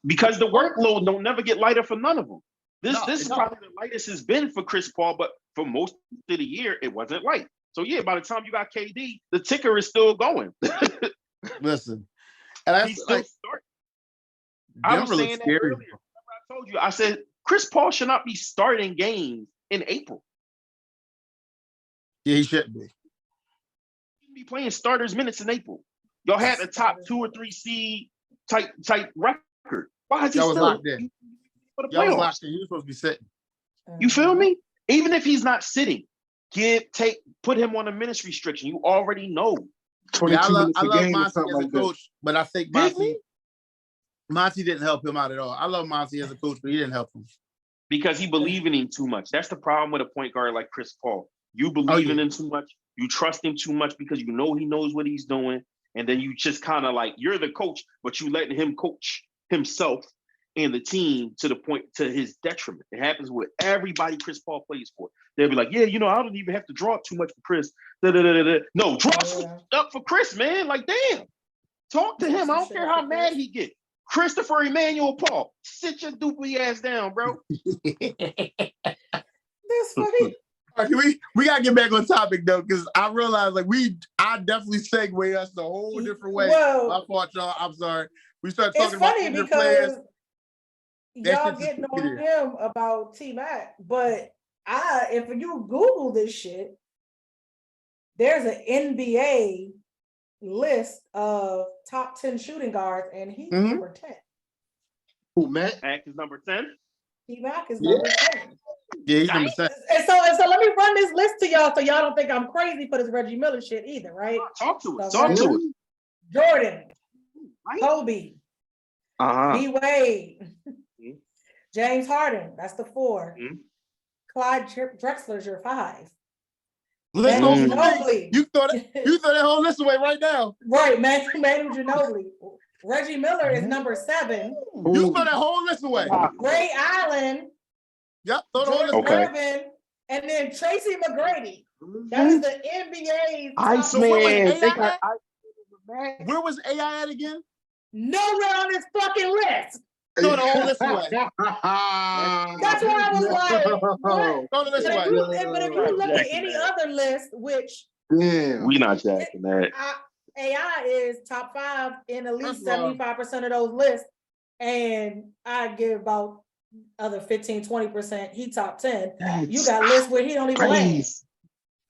A: because the workload don't never get lighter for none of them. This is probably the lightest it's been for Chris Paul, but for most of the year, it wasn't light. So yeah, by the time you got KD, the ticker is still going.
C: Listen, and
A: he's still starting. I was saying that earlier. I told you, I said Chris Paul should not be starting games in April.
C: Yeah, he shouldn't be.
A: He shouldn't be playing starters minutes in April. Y'all had the top 2 or 3 seed type record. Why is he still
C: locked in?
A: For the
C: Y'all was
A: playoffs?
C: locked in. He was supposed to be sitting.
A: You feel me? Even if he's not sitting, put him on a minutes restriction. You already know.
D: 22
C: I love
D: game
C: Monty as a
D: like
C: coach, but I think Monty didn't help him out at all. I love Monty as a coach, but he didn't help him.
A: Because he believe in him too much. That's the problem with a point guard like Chris Paul. You believe in him too much. You trust him too much because you know he knows what he's doing. And then you just kind of like, you're the coach, but you letting him coach himself and the team to the point to his detriment. It happens with everybody Chris Paul plays for. They'll be like, yeah, I don't even have to draw too much for Chris. No, draw up for Chris, man. Like, damn. Talk to him. I don't care how mad he get. Christopher Emmanuel Paul, sit your doopy ass down, bro.
B: That's funny.
C: All right, we gotta get back on topic though, because I realized I definitely segue us a whole different way. My fault, y'all. I'm sorry. We started talking about injured players.
B: Y'all getting on him about T-Mac, but if you Google this shit, there's an NBA list of top 10 shooting guards, and he's number 10.
D: Who, Mac?
A: Mac is number 10?
B: T-Mac is number 10.
C: Yeah, he's number 10.
B: And so let me run this list to y'all so y'all don't think I'm crazy for this Reggie Miller shit either, right?
A: Talk to it.
B: Jordan, Kobe, D-Wade, James Harden, that's the 4. Clyde Drexler's your 5.
C: Manu Ginobili. You throw that whole list away right now.
B: Right, Manu Ginobili. Reggie Miller is number 7.
C: You throw that whole list away.
B: Ray Allen.
C: Yep, throw the whole list away.
B: And then Tracy McGrady. That is the NBA's
C: Where was AI at again?
B: Nowhere on this fucking list.
C: Throw the whole list away.
B: That's why I was like, what?
C: Throw the list away.
B: But if you look at any other list, which
A: we not jacking that.
B: AI is top 5 in at least 75% of those lists, and I give about other 15-20%. He top 10. You got lists where he don't even land.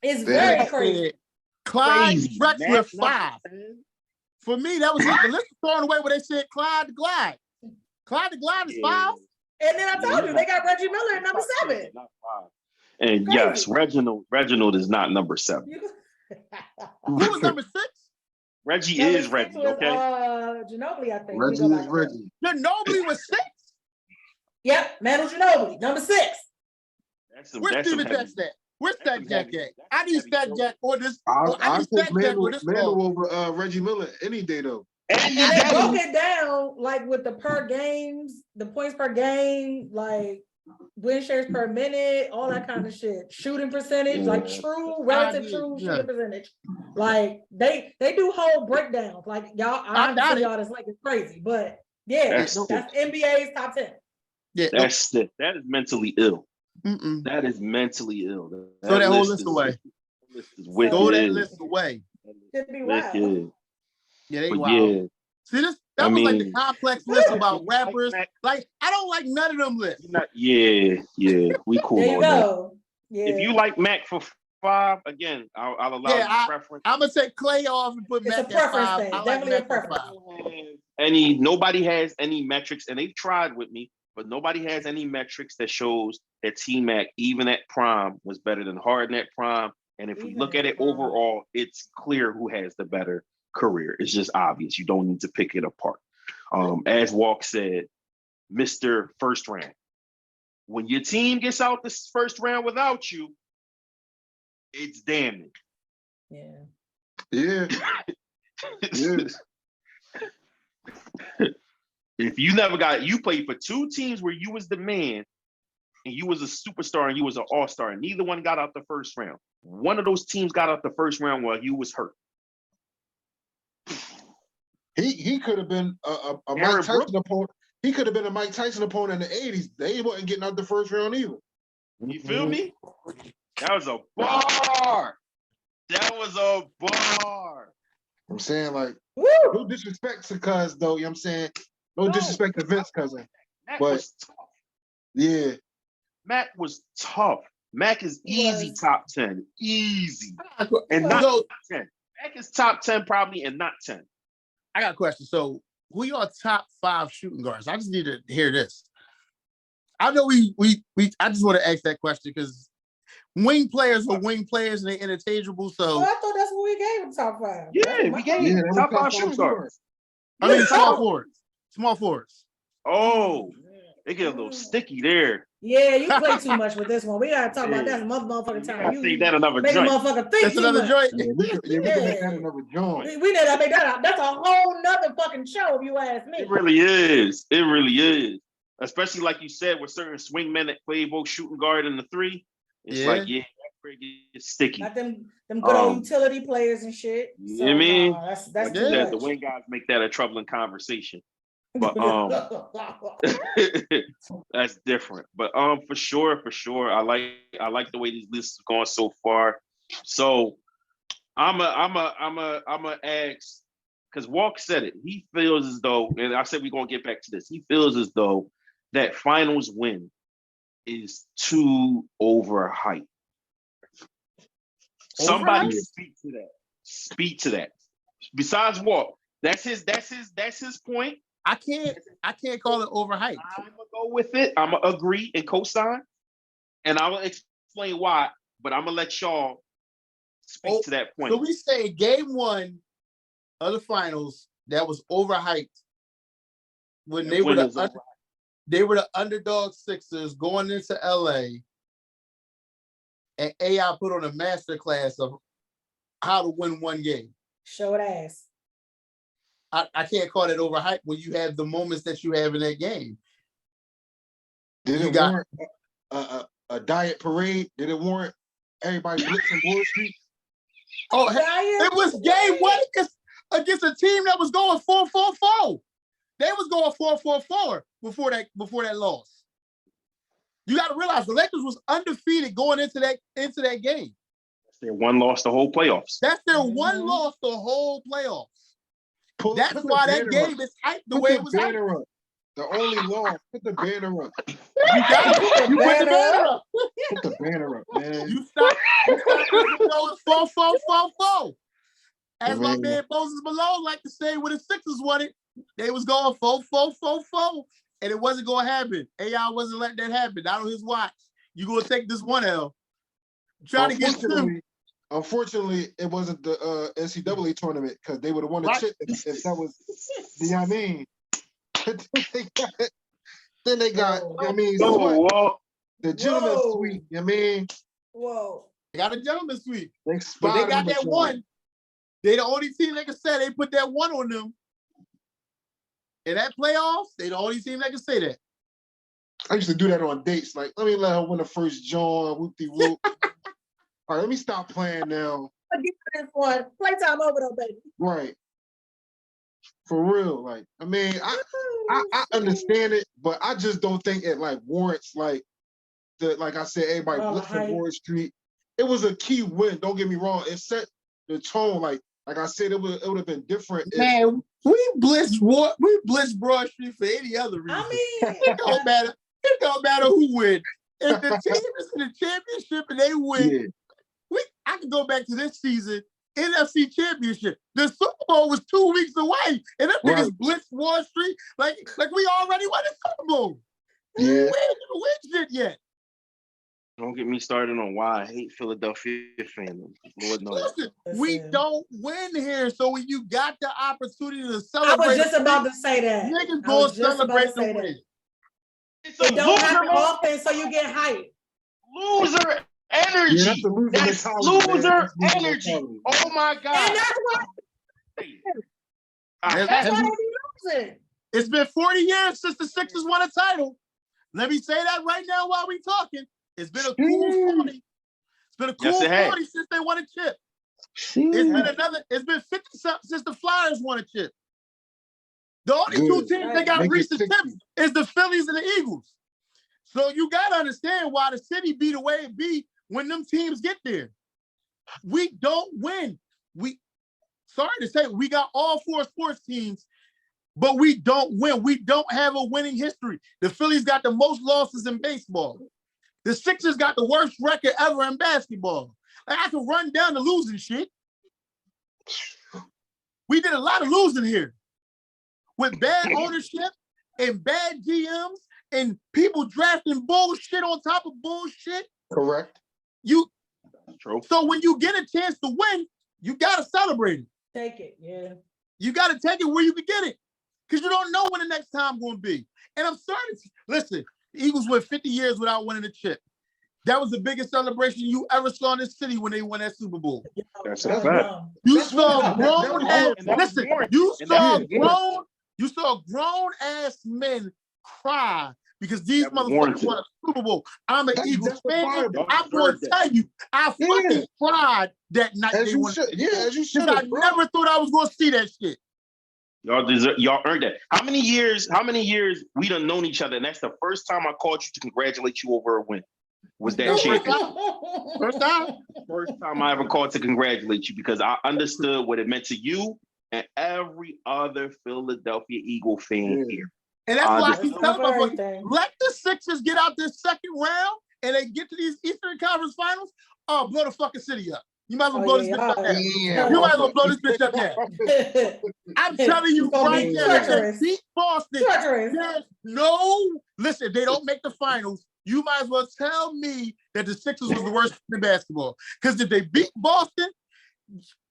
B: It's very crazy.
C: Clyde
A: Crazy.
C: Drexler 5. For me, that was it. The list was thrown away where they said Clyde the Glide. Clyde the Glide is 5.
B: And then I told you they got Reggie Miller at number 7.
A: And yes, Reginald is not number 7.
C: Who was number 6?
A: Reggie
B: Number
A: is
B: 6
A: Reggie.
B: was,
A: Okay.
B: Ginobili, I think.
D: Reggie is Reggie.
C: Ginobili was 6.
B: Yep, Manu Ginobili, number 6.
C: Where's Steven Jack at? Where's Stat Jack at? I need Stat Jack on this. I need
D: take
C: Stat Jack on this.
D: Manu over Reggie Miller any day though.
B: And they broke it down like with the per games, the points per game, like win shares per minute, all that kind of shit. Shooting percentage, like relative true shooting percentage. Like they do whole breakdowns. Like y'all, I'm telling y'all this like it's crazy, but yeah, that's NBA's top 10.
C: Yeah,
A: that is mentally ill. That is mentally ill.
C: Throw that whole list away. Throw that list away.
B: Should be wild.
C: Yeah, they wild. See this? That was like the complex list about rappers. Like I don't like none of them lists.
A: We cool
B: there you
A: on
B: go.
A: that. If you like Mac for 5, again, I'll allow you preference.
C: I'm gonna take Clay off and put Mac at 5.
B: Thing. Definitely a preference.
A: Nobody has any metrics, and they've tried with me, but nobody has any metrics that shows that T-Mac, even at prime, was better than Harden at prime. And if we look at it overall, it's clear who has the better career. It's just obvious. You don't need to pick it apart. As Walk said, Mr. First Round. When your team gets out this first round without you, it's damning.
D: Yeah.
A: If you you played for 2 teams where you was the man and you was a superstar and you was an all-star and neither one got out the first round. One of those teams got out the first round while you was hurt.
D: He could have been a Mike Tyson opponent. He could have been a Mike Tyson opponent in the 80s. They wasn't getting out the first round either.
A: You feel me? That was a bar.
D: I'm saying, like, no disrespect to Cuz, though, you know what I'm saying? No disrespect to Vince Cousin.
A: Mac
D: but
A: was tough.
D: Yeah.
A: Mac was tough. Mac is easy top 10. Easy. And not top 10. Mac is top 10 probably and not 10.
C: I got a question. So who are your top 5 shooting guards? I just need to hear this. I know I just want to ask that question because wing players are wing players and they're interchangeable. So
B: I thought that's what we gave them top 5.
A: Yeah, we gave them top 5 shooting guards.
C: I mean small forwards. Small forwards.
A: Oh, they get a little sticky there.
B: Yeah, you play too much with this one. We gotta talk about that some motherfucking time.
A: You think that another
B: make
A: joint.
B: A motherfucker think
C: that's another joint.
D: We can make that another joint.
B: We need to make that out. That's a whole nother fucking show if you ask me.
A: It really is. It really is. Especially like you said, with certain swingmen that play both shooting guard and the 3. It's like, that pretty sticky.
B: Like them good old utility players and shit.
A: You know what I mean?
B: That's
A: like
B: good.
A: The wing guys make that a troubling conversation. But that's different. But for sure, I like the way these lists have gone so far. So I'm a ask, because Walk said it. He feels as though, and I said we're gonna get back to this. He feels as though that finals win is too overhyped. Somebody speak to that. Besides Walk, that's his point.
C: I can't call it overhyped.
A: I'm gonna go with it. I'm gonna agree and co-sign, and I will explain why. But I'm gonna let y'all speak to that point.
C: So we say game 1 of the finals that was overhyped when they were the underdog Sixers going into LA, and AI put on a masterclass of how to win one game.
B: Show it ass.
C: I can't call it overhyped when you have the moments that you have in that game.
D: Did it warrant a diet parade? Did it warrant everybody blitzing Wall Street?
C: Oh, it was game 1 against a team that was going 4-4-4. They was going 4-4-4 before that loss. You got to realize the Lakers was undefeated going into that game.
A: That's their one loss the whole playoffs.
C: That's their one loss the whole playoffs. That's why that game is hyped the way it was hyped.
D: The only loss. Put the banner up.
C: You put the banner up.
D: Put the banner up, man.
C: You stop going 4-4-4-4. As my
D: Man.
C: man Moses Malone like to say when the Sixers won it, they was going 4-4-4-4, and it wasn't going to happen. AI wasn't letting that happen. Not on his watch. You going to take this one L. Try to get two.
D: Unfortunately, it wasn't the NCAA tournament because they would have won the chip if that was, you know what I mean? then they got, I mean, the gentleman's suite, you know what I mean?
B: Whoa.
C: They got a gentleman's suite.
D: But
C: they got that one. They the only team that can say they put that one on them. In that playoffs, they the only team that can say that.
D: I used to do that on dates. Like, let me let her win the first John, whoop-de-whoop. All right, let me stop playing now.
B: I'll give you this one. Playtime over though, baby.
D: Right. For real. Like, I mean, I understand it, but I just don't think it like warrants like like I said, everybody blitzing Ward Street. It was a key win. Don't get me wrong. It set the tone. Like I said, it would have been different.
C: Man, we blitzed Broad Street for any other reason.
B: I mean,
C: it don't matter. It don't matter who wins. If the team is in the championship and they win, I can go back to this season, NFC Championship. The Super Bowl was 2 weeks away, and them niggas blitzed Wall Street like we already won the Super Bowl.
D: Yeah.
C: We ain't even win shit yet.
A: Don't get me started on why I hate Philadelphia fandom. Lord knows.
C: Listen, we don't win here, so when you got the opportunity to celebrate,
B: I was just about to say that.
C: Niggas go celebrate the win.
B: It don't happen often, so you get hyped.
A: Loser energy.
D: Yeah,
A: that's loser energy. Oh my God.
B: And that's why they be losing.
C: It's been 40 years since the Sixers won a title. Let me say that right now while we talking. It's been a cool 40. It's been a cool 40 since they won a chip. It's been 50-something since the Flyers won a chip. The only two teams that got recent tips is the Phillies and the Eagles. So you got to understand why the city be the way it be when them teams get there. We don't win. Sorry to say, we got all four sports teams, but we don't win. We don't have a winning history. The Phillies got the most losses in baseball. The Sixers got the worst record ever in basketball. Like, I can run down the losing shit. We did a lot of losing here. With bad ownership and bad GMs and people drafting bullshit on top of bullshit.
D: Correct.
C: So when you get a chance to win, you got to celebrate it.
B: Take it, yeah.
C: You got to take it where you can get it. Because you don't know when the next time going to be. And I'm sorry. Listen, the Eagles went 50 years without winning a chip. That was the biggest celebration you ever saw in this city when they won that Super Bowl.
A: That's a fact.
C: You saw grown ass. Listen, you saw grown ass men cry because these motherfuckers won a Super Bowl. I'm an Eagles fan. I'm going to tell you, I fucking cried that night.
D: As you should.
C: I never thought I was going to see that shit.
A: Y'all earned that. How many years we done known each other, and that's the first time I called you to congratulate you over a win. Was that champion?
C: First time?
A: First time I ever called to congratulate you because I understood what it meant to you and every other Philadelphia Eagle fan here.
C: And that's why I keep telling motherfuckers, let the Sixers get out this second round and they get to these Eastern Conference Finals. Oh, blow the fucking city up. You might as well blow this bitch up now. You might as well blow this bitch up now. I'm telling you right now, if they beat Boston, there's listen, if they don't make the finals, you might as well tell me that the Sixers was the worst in basketball. Because if they beat Boston,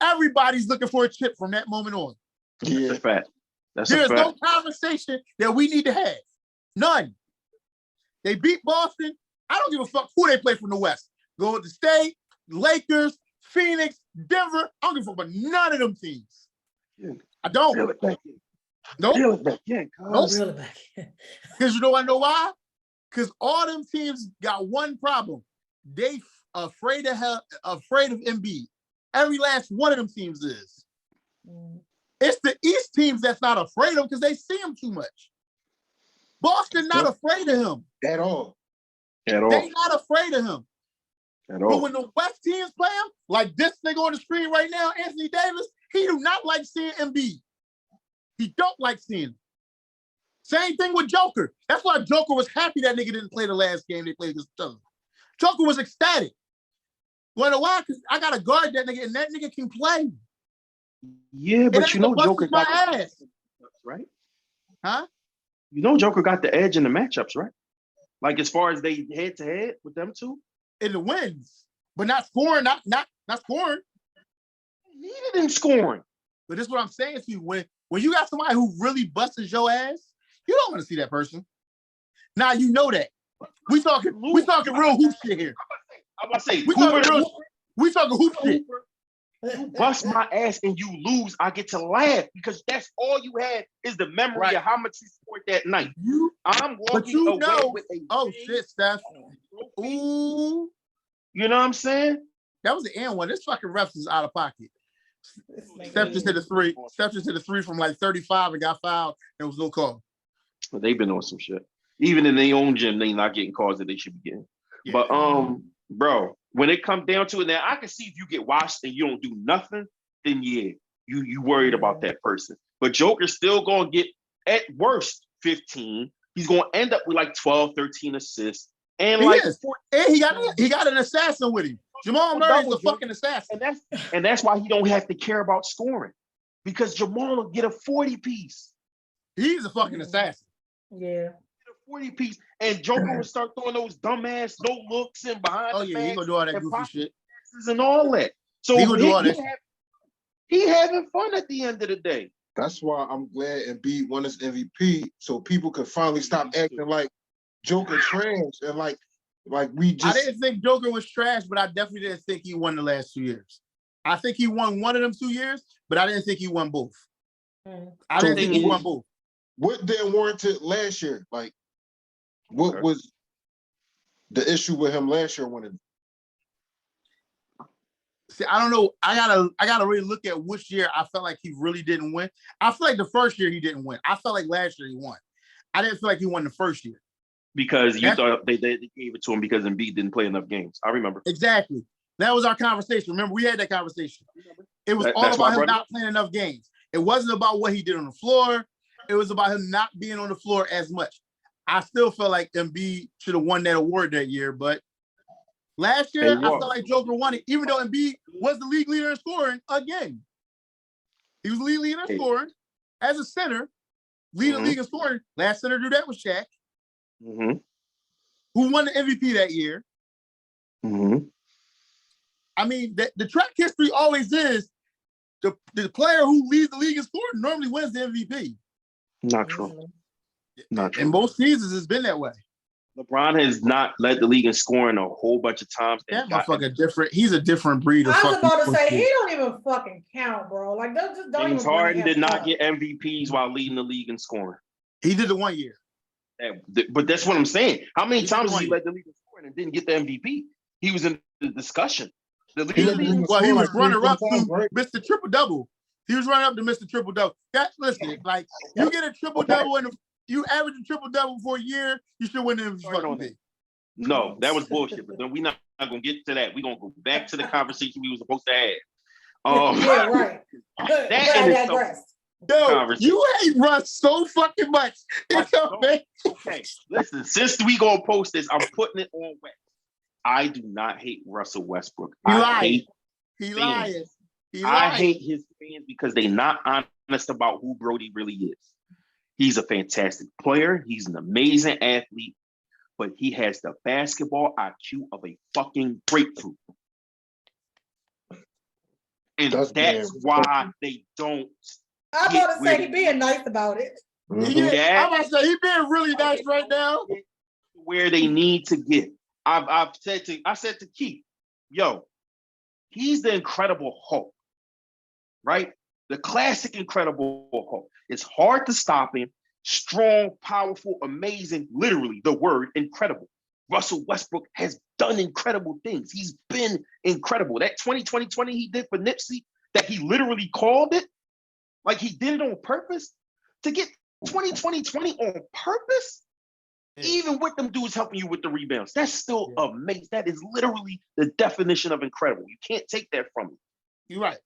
C: everybody's looking for a chip from that moment on.
A: Yeah. That's a fact.
C: There's no conversation that we need to have. None. They beat Boston. I don't give a fuck who they play from the West. Golden State, Lakers, Phoenix, Denver. I don't give a fuck about none of them teams. I don't.
A: Reel it back in.
C: Nope.
A: Reel it back in.
B: Reel it back in.
C: Because I know why? Because all them teams got one problem. They afraid of Embiid. Every last one of them teams is. It's the East teams that's not afraid of him because they see him too much. Boston not afraid of him.
D: At all.
C: They not afraid of him.
A: At all.
C: But when the West teams play him, like this nigga on the screen right now, Anthony Davis, he do not like seeing Embiid. He don't like seeing him. Same thing with Joker. That's why Joker was happy that nigga didn't play the last game they played against each other. Joker was ecstatic. Wonder why? Because I got to guard that nigga, and that nigga can play.
A: Yeah, but you know Joker got
C: my ass,
A: right?
C: Huh?
A: You know Joker got the edge in the matchups, right? Like as far as they head to head with them two,
C: in the wins, but not scoring, not scoring.
A: Needed him scoring.
C: But this is what I'm saying to you: when you got somebody who really busts your ass, you don't want to see that person. Now you know that. We talking real hoop shit here.
A: I'm about to say
C: we talking hoop shit.
A: You bust my ass and you lose, I get to laugh because that's all you had is the memory of how much you scored that night. I'm walking away with a
C: shit, Steph. Ooh.
A: You know what I'm saying?
C: That was the end one. This fucking refs is out of pocket. Steph just hit a three. Steph just hit a three from like 35 and got fouled. There was no call.
A: Well, they've been on some shit. Even in their own gym, they not getting calls that they should be getting. Yeah. But bro, when it comes down to it, now I can see if you get washed and you don't do nothing, then yeah, you worried about that person. But Joker's still gonna get at worst 15. He's gonna end up with like 12, 13 assists. And
C: he got an assassin with him. Jamal Murray's a fucking assassin.
A: And that's why he don't have to care about scoring. Because Jamal will get a 40-piece.
C: He's a fucking assassin.
B: Yeah.
A: 40-piece, and Joker will start throwing those dumbass no looks and behind.
C: Oh yeah, he gonna do all that goofy shit
A: and all that. So
C: he gonna do all that.
A: He having fun at the end of the day.
D: That's why I'm glad Embiid won his MVP, so people could finally stop acting like Joker trash and like we just.
C: I didn't think Joker was trash, but I definitely didn't think he won the last 2 years. I think he won one of them 2 years, but I didn't think he won both. I didn't think he won both.
D: What didn't warrant it last year? Like. What was the issue with him last year winning?
C: See, I don't know. I gotta really look at which year I felt like he really didn't win. I feel like the first year he didn't win. I felt like last year he won. I didn't feel like he won the first year.
A: Because you thought they gave it to him because Embiid didn't play enough games. I remember.
C: Exactly. That was our conversation. Remember, we had that conversation. It was all about him not playing enough games. It wasn't about what he did on the floor. It was about him not being on the floor as much. I still felt like Embiid should have won that award that year, but last year I felt like Joker won it, even though Embiid was the league leader in scoring again. He was the league leader in scoring as a center, leading the league in scoring. Last center to do that was Shaq, who won the MVP that year. I mean, the track history always is the player who leads the league in scoring normally wins the MVP.
A: Not true. Not true.
C: In most seasons, it's been that way.
A: LeBron has not led the league in scoring a whole bunch of times.
C: That motherfucker different. He's a different breed of.
B: I was about to say he don't even fucking count, bro. Like don't
A: James Harden did not get MVPs while leading the league in scoring.
C: He did it 1 year.
A: But that's what I'm saying. How many times has he led the league in scoring and didn't get the MVP? He was in the discussion.
C: He was runner up to Mr. Triple Double. He was running up to Mr. Triple Double. Listen, like you get a triple double and you average a triple double for a year, you should win the MVP.
A: No, that was bullshit. But then we're not gonna get to that. We're gonna go back to the conversation we were supposed to have.
B: Yeah, right.
C: Yo, you hate Russ so fucking much.
A: Okay, listen, since we gonna post this, I'm putting it on wet. I do not hate Russell Westbrook.
C: He lies.
A: I hate his fans because they're not honest about who Brody really is. He's a fantastic player. He's an amazing athlete, but he has the basketball IQ of a fucking grapefruit. And that's why they don't.
B: I'm about to say he being nice about it.
C: I'm about to say he being really nice right now.
A: Where they need to get. I said to Keith, yo, he's the Incredible Hulk, right? The classic Incredible Hulk. It's hard to stop him. Strong, powerful, amazing, literally the word incredible. Russell Westbrook has done incredible things. He's been incredible. That 2020 he did for Nipsey, that he literally called it, like he did it on purpose, to get 2020 on purpose, even with them dudes helping you with the rebounds. That's still amazing. That is literally the definition of incredible. You can't take that from him.
C: You're right.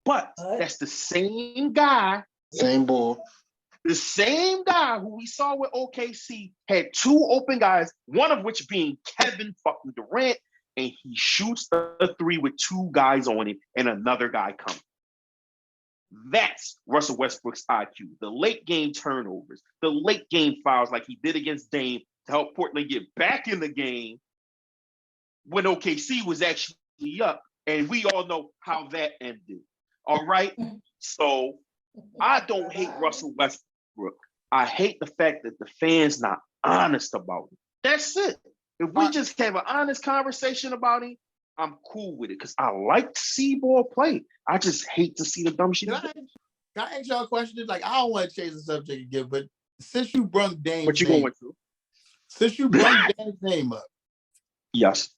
A: But that's the same guy.
D: Same ball.
A: The same guy who we saw with OKC had two open guys, one of which being Kevin fucking Durant, and he shoots a three with two guys on it and another guy coming. That's Russell Westbrook's IQ. The late game turnovers, the late game fouls like he did against Dame to help Portland get back in the game when OKC was actually up. And we all know how that ended. All right? So I don't hate Russell Westbrook. I hate the fact that the fans not honest about it. That's it. If we just have an honest conversation about it, I'm cool with it because I like to see ball play. I just hate to see the dumb shit.
C: Can I ask y'all a question? Like, I don't want to change the subject again, but since you brought Dame's
A: what you
C: name,
A: going to?
C: Since you brought Dame's name up,
A: yes.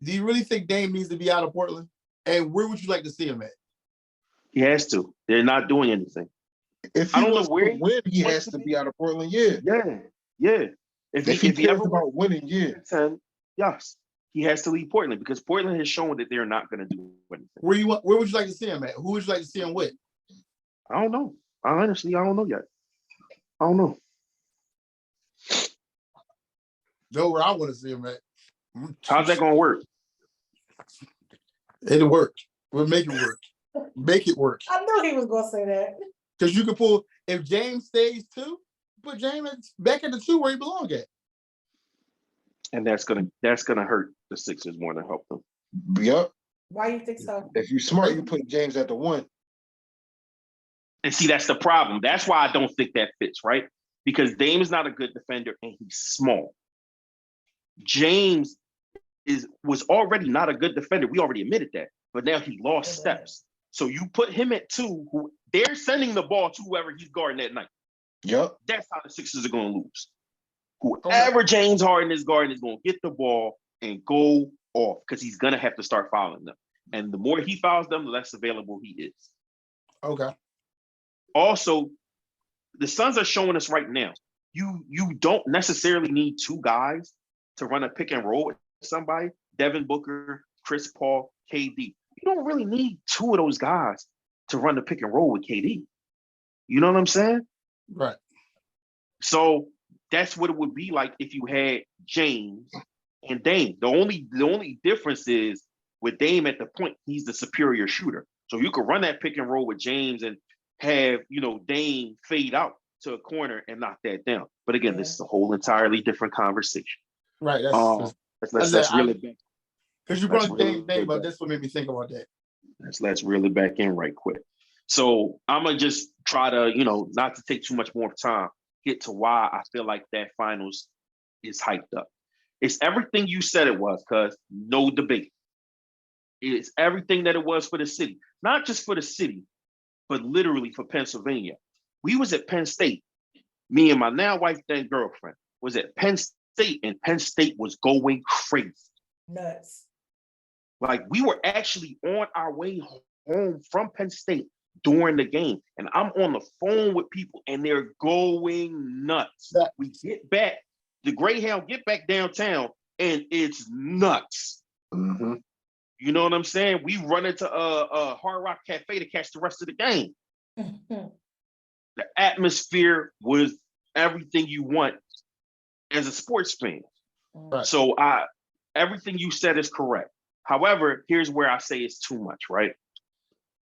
C: Do you really think Dame needs to be out of Portland? And where would you like to see him at?
A: He has to. They're not doing anything.
D: If
A: I
D: he
A: don't
D: wants
A: know where
D: to win, he has to be out of Portland. Yeah.
A: Yeah. If he
D: cares
A: ever
D: about winning, yeah.
A: 10, yes, he has to leave Portland because Portland has shown that they're not going to do anything.
C: Where would you like to see him at? Who would you like to see him with?
A: I don't know. Honestly, I don't know yet. I don't know.
C: Know where I want to see him at.
A: How's that going to work?
C: It'll work. We'll make it work. Make it work.
B: I knew he was going to say that.
C: Because you can pull, if James stays 2, put James back at the 2 where he belongs at.
A: And that's gonna hurt the Sixers more than help them.
D: Yep.
B: Why you think so?
D: If you're smart, you put James at the 1.
A: And see, that's the problem. That's why I don't think that fits, right? Because Dame is not a good defender and he's small. James was already not a good defender. We already admitted that. But now he lost steps. So you put him at 2, who they're sending the ball to whoever he's guarding that night.
D: Yep.
A: That's how the Sixers are going to lose. Whoever James Harden is guarding is going to get the ball and go off because he's going to have to start fouling them. And the more he fouls them, the less available he is.
C: Okay.
A: Also, the Suns are showing us right now, you don't necessarily need 2 guys to run a pick and roll with somebody. Devin Booker, Chris Paul, KD. You don't really need 2 of those guys to run the pick and roll with KD. You know what I'm saying?
C: Right.
A: So that's what it would be like if you had James and Dame. The only difference is with Dame at the point, he's the superior shooter. So you could run that pick and roll with James and have, Dame fade out to a corner and knock that down. But again, this is a whole entirely different conversation.
C: Right.
A: Let's reel it back.
C: Because you brought Dame's name up, that's what made me think about that.
A: Let's reel it back in right quick. So I'm gonna just try to, not to take too much more time, get to why I feel like that finals is hyped up. It's everything you said it was, cuz no debate. It's everything that it was for the city. Not just for the city, but literally for Pennsylvania. We was at Penn State. Me and my now wife, then girlfriend, was at Penn State, and Penn State was going crazy.
B: Nuts.
A: Like, we were actually on our way home from Penn State during the game, and I'm on the phone with people, and they're going nuts. We get back, the Greyhound get back downtown, and it's nuts.
D: Mm-hmm.
A: You know what I'm saying? We run into a Hard Rock Cafe to catch the rest of the game. The atmosphere was everything you want as a sports fan.
C: Right.
A: So everything you said is correct. However, here's where I say it's too much, right?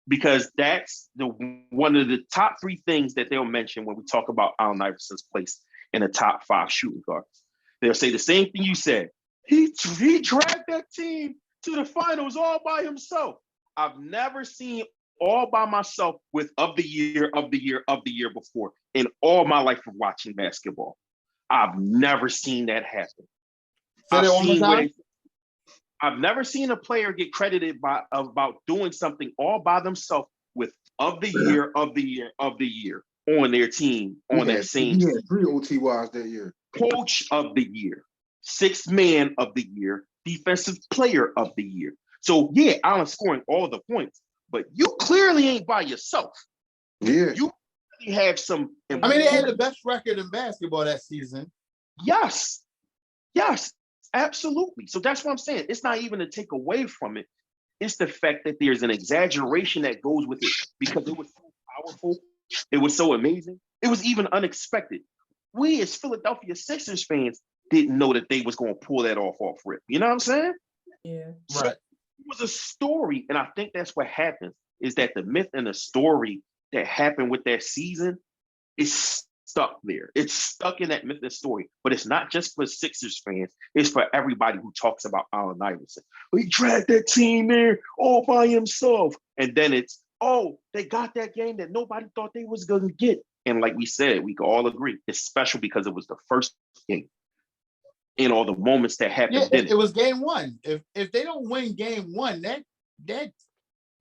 A: Because that's one of the top 3 things that they'll mention when we talk about Allen Iverson's place in the top 5 shooting guards. They'll say the same thing you said. He dragged that team to the finals all by himself. I've never seen all by myself with of the year before in all my life of watching basketball. I've never seen that happen. I've never seen a player get credited about doing something all by themselves with of the year on their team on that same
D: team. 3 OTYs that year.
A: Coach of the year, 6th man of the year, defensive player of the year. So yeah, Allen's scoring all the points, but you clearly ain't by yourself.
D: Yeah.
A: You have some.
C: They had the best record in basketball that season.
A: Yes, absolutely. So that's what I'm saying. It's not even to take away from it. It's the fact that there's an exaggeration that goes with it because it was so powerful It was so amazing. It was even unexpected. We as Philadelphia Sixers fans didn't know that they was going to pull that off rip. You know what I'm saying?
B: Yeah.
A: So right. It was a story, and I think that's what happens, is that the myth and the story that happened with that season is stuck there. It's stuck in that myth and story, but it's not just for Sixers fans. It's for everybody who talks about Allen Iverson. He dragged that team there all by himself. And then it's, oh, they got that game that nobody thought they was going to get. And like we said, we can all agree, it's special because it was the first game. And all the moments that happened.
C: Yeah, it was game one. If they don't win game one, that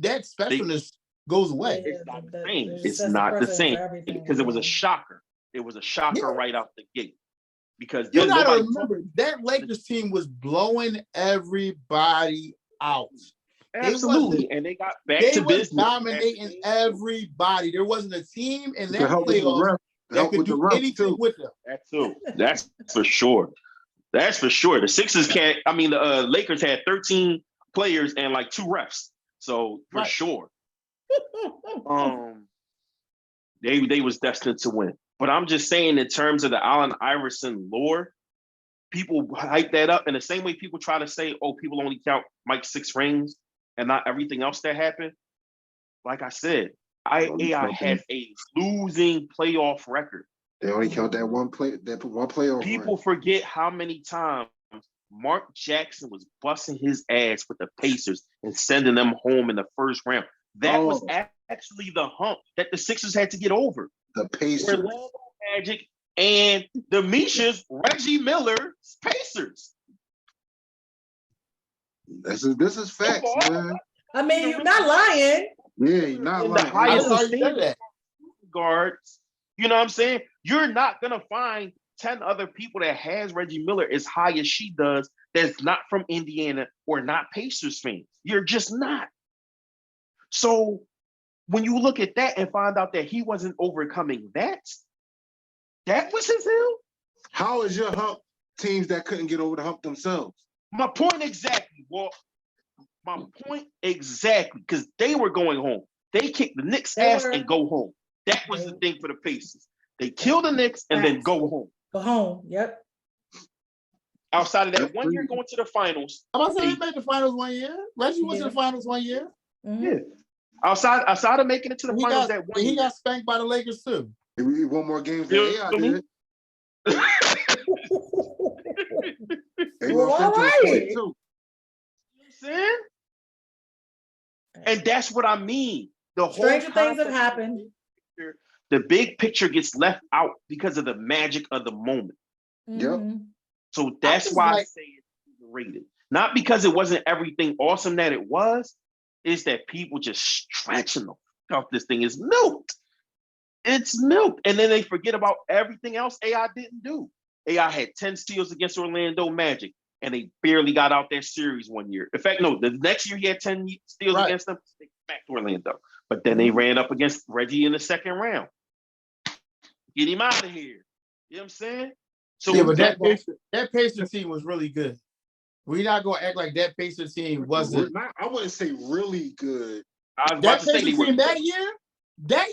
C: specialness goes away.
A: It's not the same. It's not the same because it was a shocker. It was a shocker right out the gate. Because
C: you gotta remember that Lakers team was blowing everybody out.
A: Absolutely, and they got back to business. They were
C: dominating everybody. There wasn't a team in that playoff that could do anything with them.
A: That's for sure. That's for sure. The Sixers can't. I mean, the Lakers had 13 players and like 2 refs. So for sure, they was destined to win. But I'm just saying, in terms of the Allen Iverson lore, people hype that up in the same way people try to say, "Oh, people only count Mike's 6 rings and not everything else that happened." Like I said, AI has a losing playoff record.
D: They only count that one playoff.
A: People forget how many times Mark Jackson was busting his ass with the Pacers and sending them home in the first round. That was actually the hump that the Sixers had to get over.
D: The Pacers.
A: Orlando Magic and the Misha's Reggie Miller Pacers.
D: This is facts, man.
B: I mean, you're not lying.
D: Yeah, you're not lying.
A: The highest guards. You know what I'm saying? You're not going to find 10 other people that has Reggie Miller as high as she does that's not from Indiana or not Pacers fans. You're just not. So when you look at that and find out that he wasn't overcoming that was his hill.
D: How is your hump teams that couldn't get over the hump themselves?
A: My point exactly, Walt. My point exactly, because they were going home. They kicked the Knicks' ass and go home. That was the thing for the Pacers. They kill the Knicks and then go home.
B: Go home. Yep.
A: Outside of that 1 year going to the finals.
C: I'm about to say they made the finals 1 year. Reggie went to the finals 1 year.
B: Mm-hmm.
A: Yeah. Outside of making it to the finals that 1 year.
C: He got spanked by the Lakers too.
D: We need one more game than AI did.
B: Well, all right.
A: You know what I'm saying? And that's what I mean. The whole
B: stranger things have happened.
A: The big picture gets left out because of the magic of the moment.
B: Mm-hmm.
D: Yep.
A: So that's why I say it's overrated. Not because it wasn't everything awesome that it was. It's that people just stretching the fuck off this thing is milked. It's milked. And then they forget about everything else AI didn't do. AI had 10 steals against Orlando Magic, and they barely got out that series 1 year. In fact, no, the next year he had 10 steals against them. They smacked Orlando. But then they ran up against Reggie in the second round. Get him out of here. You know what I'm saying? So
C: yeah, but that Pacers team was really good. We're not gonna act like that Pacers team wasn't.
D: I wouldn't say really good.
A: I was about to say
C: that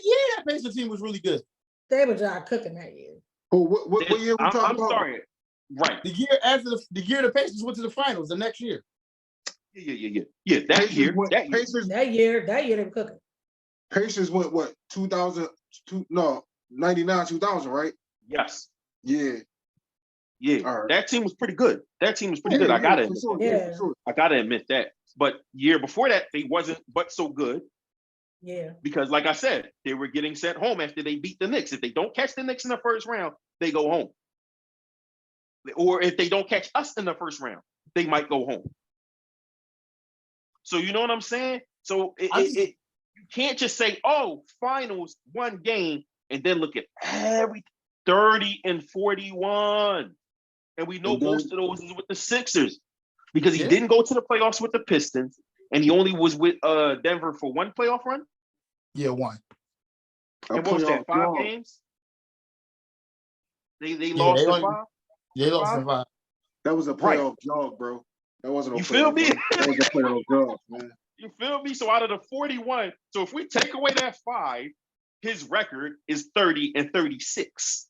C: Pacers team was really good.
B: They were just cooking that year.
D: Oh, what year we talking about?
A: Sorry. Right.
C: The year after the year the Pacers went to the finals, the next year.
A: Yeah. That year
B: They were cooking.
D: Pacers went what? 99, 2000, right?
A: Yes.
D: Yeah.
A: Yeah.
D: Right.
A: That team was pretty good. I gotta admit.
D: Sure.
A: I gotta admit that. But year before that, they wasn't but so good.
B: Yeah.
A: Because like I said, they were getting sent home after they beat the Knicks. If they don't catch the Knicks in the first round, they go home. Or if they don't catch us in the first round, they might go home. So you know what I'm saying? So you can't just say, oh, finals, 1 game, and then look at every 30 and 41. And we know most of those is with the Sixers because he didn't go to the playoffs with the Pistons, and he only was with Denver for 1 playoff run.
C: Yeah, 1.
A: And what was that? 5 games? They lost the 5.
C: They lost the 5.
D: That was a playoff jog, bro. That wasn't.
A: You feel me?
D: That was a playoff jog, man.
A: You feel me? So out of the 41, so if we take away that 5, his record is 30-36.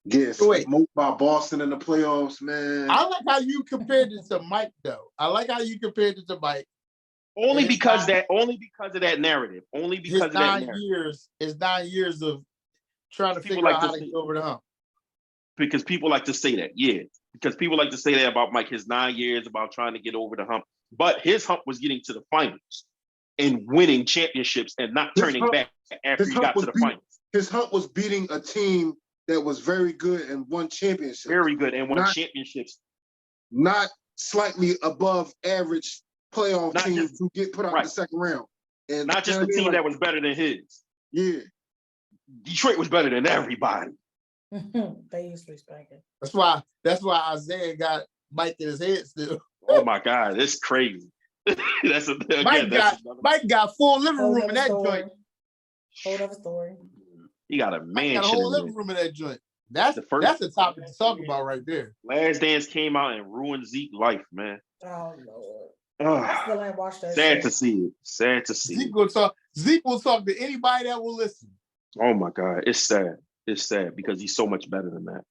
D: Yes, smoked by Boston in the playoffs, man.
C: I like how you compared it to Mike, though. I like how you compared it to Mike.
A: Only because of that narrative. Only because of that narrative.
C: It's 9 years of trying to figure out how to get over the hump.
A: Because people like to say that, yeah. Because people like to say that about Mike, his 9 years about trying to get over the hump. But his hump was getting to the finals and winning championships and not turning back after he got to the finals.
D: His hump was beating a team that was very good and won championships.
A: Very good and won championships.
D: Not slightly above average playoff teams who get put out the second round. And
A: not just a team that was better than his.
D: Yeah.
A: Detroit was better than everybody.
B: They used to respect it.
C: That's why Isaiah got Mike in his head still.
A: Oh my God, it's crazy.
C: Mike got full living room in that joint.
B: Hold up a story.
A: He got a mansion.
C: Got a whole living room in that joint. That's the topic to talk about right there.
A: Last Dance came out and ruined Zeke's life, man.
B: Oh Lord. I still ain't watched that.
A: Sad to see it. Sad to see.
C: Zeke will talk to anybody that will listen.
A: Oh my God, it's sad. It's sad because he's so much better than that.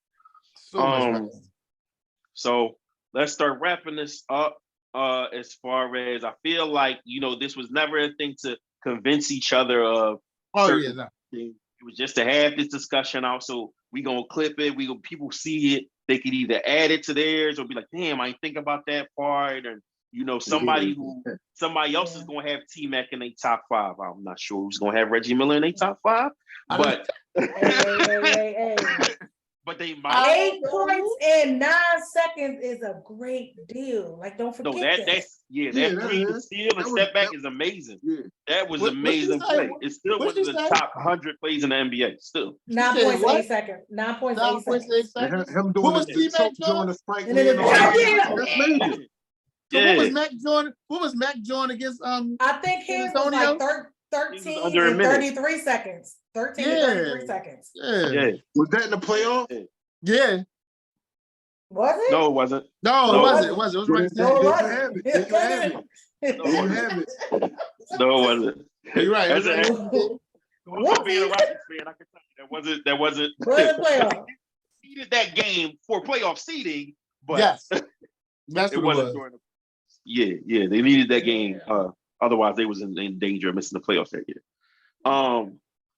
A: So let's start wrapping this up. As far as I feel like, this was never a thing to convince each other of. Things. It was just to have this discussion out. So we gonna clip it. People see it. They could either add it to theirs or be like, damn, I ain't think about that part. And somebody else is gonna have T-Mac in their top 5. I'm not sure who's gonna have Reggie Miller in their top 5, but
B: hey.
A: But they might.
B: 8 points in 9 seconds is a great deal. Like, don't forget that. That
A: steal and step back is amazing. Yeah. That was amazing play. It still wasn't the top 100 plays in the NBA. Still.
B: 9.8 seconds. 9.8 seconds.
D: Him doing the spike.
C: What was Mac Jordan against?
B: I think his was like 13 and 33 seconds. 13 and 33 seconds.
A: Yeah.
D: Was that in the playoff?
C: Yeah.
B: Was it?
A: No, it wasn't.
C: No, it wasn't. It was right there.
B: No,
A: it wasn't.
C: You're right.
A: Being a Rockets fan, I can tell you that wasn't
B: playoff.
A: Needed that game for playoff seeding, but
C: yes, that's
A: it wasn't during the. Yeah, they needed that game. Otherwise, they was in danger of missing the playoffs that year.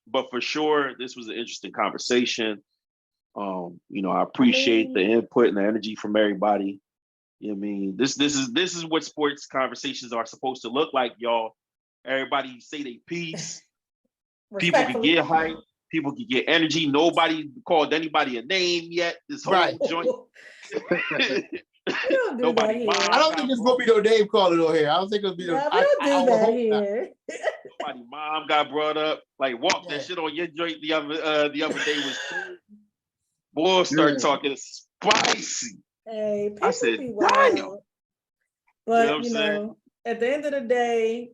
A: But for sure, this was an interesting conversation. I appreciate the input and the energy from everybody. I mean, this is what sports conversations are supposed to look like, y'all. Everybody say their piece. People can get hype. People can get energy. Nobody called anybody a name yet. This whole joint.
B: Nobody.
C: I don't think it's gonna be no name calling on here. I don't think it'll be no.
A: Somebody mom got brought up. Like walk that shit on your joint the other day was cool. Boy started talking spicy.
B: Hey,
A: I said,
B: damn. But at the end of the day,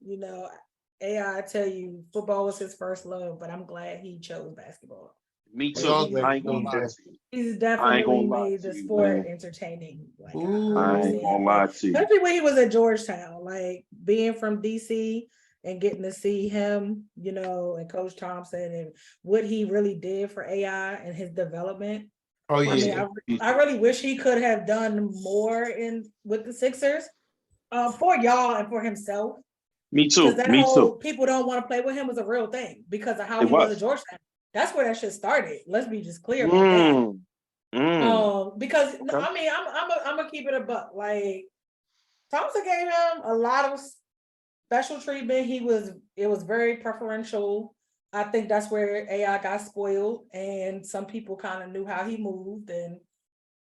B: AI tell you football was his first love, but I'm glad he chose basketball.
A: Me too. I ain't gonna lie to you.
B: He's definitely made the sport entertaining. Like,
A: I ain't gonna lie to you.
B: Especially when he was at Georgetown, like being from DC and getting to see him, and Coach Thompson and what he really did for AI and his development.
C: Oh yeah.
B: I really wish he could have done more with the Sixers, for y'all and for himself.
A: Me too.
B: People don't want to play with him was a real thing because of how he was at Georgetown. That's where that shit started. Let's be just clear about that. Because I mean, I'm gonna keep it a buck. Like Thompson gave him a lot of special treatment. It was very preferential. I think that's where AI got spoiled, and some people kind of knew how he moved.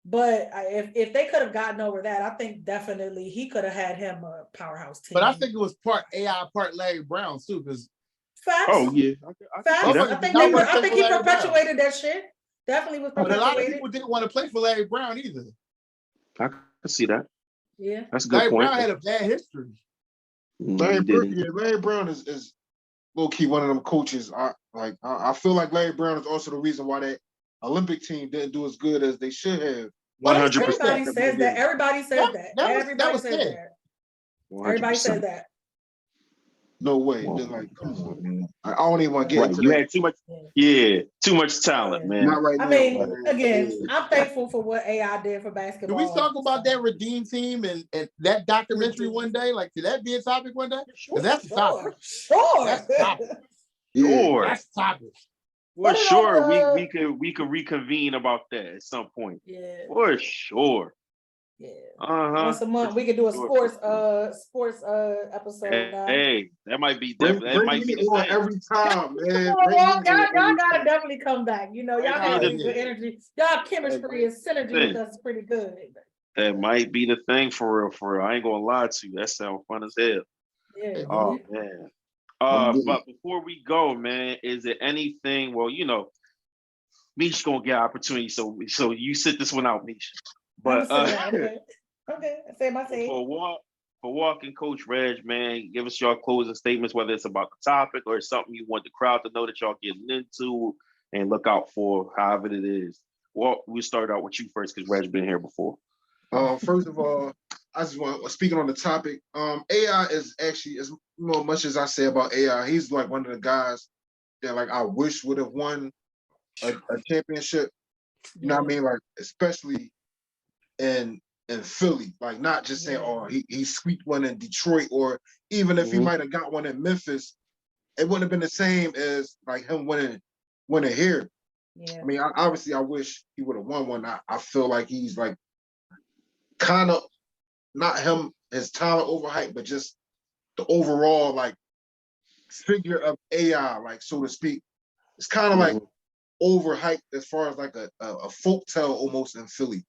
B: But if they could have gotten over that, I think definitely he could have had him a powerhouse team.
C: But I think it was part AI, part Larry Brown too, because.
B: Facts.
A: Oh yeah,
B: Facts. I think he perpetuated that shit. Definitely was perpetuated.
C: But a lot of people didn't want to play for Larry Brown either.
A: I can see that.
B: Yeah,
A: that's a good point.
C: Larry Brown had a bad history.
D: Larry Brown is low key one of them coaches. I feel like Larry Brown is also the reason why that Olympic team didn't do as good as they should have.
A: 100%.
B: Everybody says that. Everybody says that. Everybody says that.
A: Everybody
B: says that.
D: No way. They're like, come on, man. I don't even want to get into
A: You
D: that.
A: had too much talent, man.
D: Not right
B: I
D: now.
B: mean, again, I'm thankful for what AI did for basketball.
C: Can we talk about that Redeem team and that documentary one day? Like, could that be a topic one day? Because that's the topic.
B: Sure.
C: That's the topic.
A: Sure.
C: That's the topic.
A: For sure, we could reconvene about that at some point.
B: Yeah.
A: For sure.
B: Yeah.
A: Once
B: a month we could do a sports episode.
A: Hey, that might be
D: bring
A: the
D: on
A: thing.
D: every time, man.
B: Y'all gotta definitely come back. You know, y'all got good energy. Y'all chemistry and synergy with us is pretty good.
A: That might be the thing for real. For real. I ain't gonna lie to you. That sounds fun as hell.
B: Yeah.
A: Oh man. But before we go, man, is there anything? Well, you know, Mish gonna get opportunity, so you sit this one out, Mish. But
B: okay, I say my say.
A: For walking Coach Reg, man, give us your closing statements, whether it's about the topic or something you want the crowd to know that y'all getting into and look out for, however it is. Well, we start out with you first because Reg's been here before.
D: First of all, I just want speaking on the topic. AI is actually, as much as I say about AI, he's like one of the guys that like I wish would have won a championship. You know what I mean? Like especially in Philly, like not just saying, oh, he squeaked one in Detroit, or even if he might have got one in Memphis, it wouldn't have been the same as like him winning here. Yeah. I mean, obviously, I wish he would have won one. I feel like he's like kind of not his talent overhyped, but just the overall like figure of AI, like so to speak. It's kind of like overhyped as far as like a folktale almost in Philly.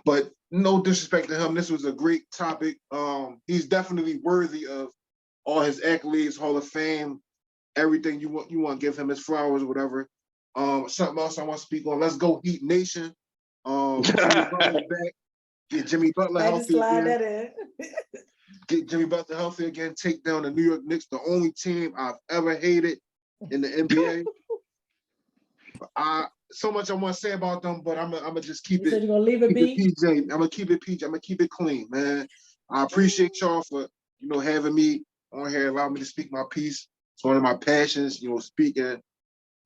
D: But no disrespect to him, this was a great topic. He's definitely worthy of all his accolades, Hall of Fame, everything you want to give him his flowers or whatever. Something else I want to speak on. Let's go Heat Nation. Jimmy Butler back. Get Jimmy Butler healthy again. Get Jimmy Butler healthy again. Take down the New York Knicks, the only team I've ever hated in the NBA. So much I want to say about them, but I'm gonna just keep it.
B: You're gonna leave it be?
D: PJ. I'm gonna keep it PJ. I'm gonna keep it clean, man. I appreciate y'all for having me on here, allowing me to speak my piece. It's one of my passions, speaking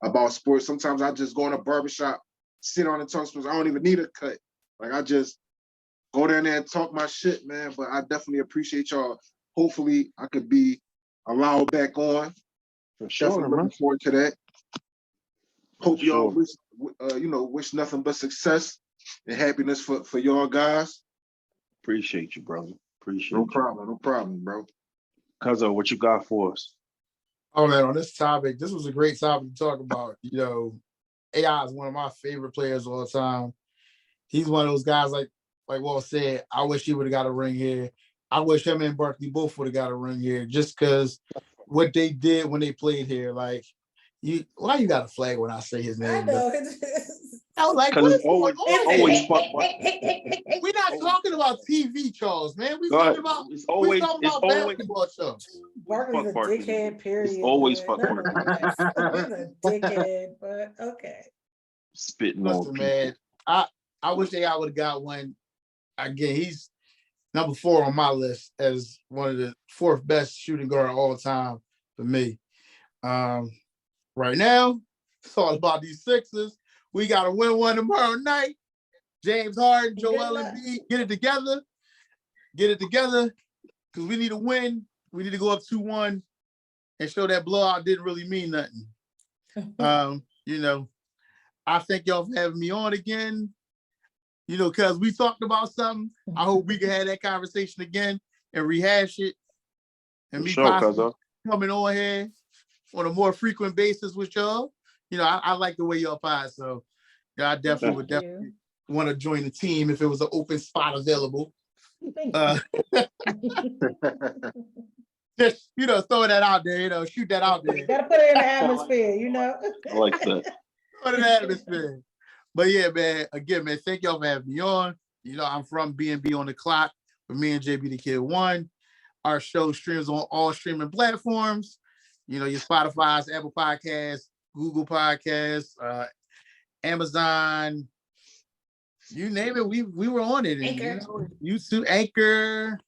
D: about sports. Sometimes I just go in a barbershop, sit on and talk sports. I don't even need a cut. Like I just go down there and talk my shit, man. But I definitely appreciate y'all. Hopefully I could be allowed back on.
A: For sure,
D: definitely looking forward to that. Hope y'all wish nothing but success and happiness for y'all guys.
A: Appreciate you, brother. Appreciate
D: no problem, bro.
A: Cuzzo, what you got for us?
C: Oh man, on this topic, this was a great topic to talk about. AI is one of my favorite players of all time. He's one of those guys like Walt said, I wish he would have got a ring here. I wish him and Barkley both would have got a ring here just because what they did when they played here, like why you got a flag when I say his name?
B: I know.
C: I was like,
A: what is always
C: we're not talking about TV, Charles, man. We're talking about basketball shows.
B: Barkley's a dickhead, period.
A: It's always
B: fuck Barkley. He's a dickhead, but okay.
A: Spitting
C: Listen, man, I wish AI would have got one. Again, he's number 4 on my list as one of the 4th best shooting guard of all time for me. Right now, it's all about these Sixers. We got to win one tomorrow night. James Harden, Joel Embiid, get it together. Because we need to win. We need to go up 2-1 and show that blowout didn't really mean nothing. I thank y'all for having me on again. Because we talked about something. I hope we can have that conversation again and rehash it. And me possibly coming on here on a more frequent basis with y'all. I like the way y'all pie. So I definitely would want to join the team if it was an open spot available. Just, throw that out there, shoot that out there.
B: You gotta put it in the atmosphere,
A: I like that.
C: Put it in the atmosphere. But yeah, man, again, man, thank y'all for having me on. I'm from B&B On The Clock with me and JB the Kid 1. Our show streams on all streaming platforms. Your Spotify's, Apple Podcasts, Google Podcasts, Amazon, you name it, we were on it.
B: Anchor.
C: YouTube, Anchor,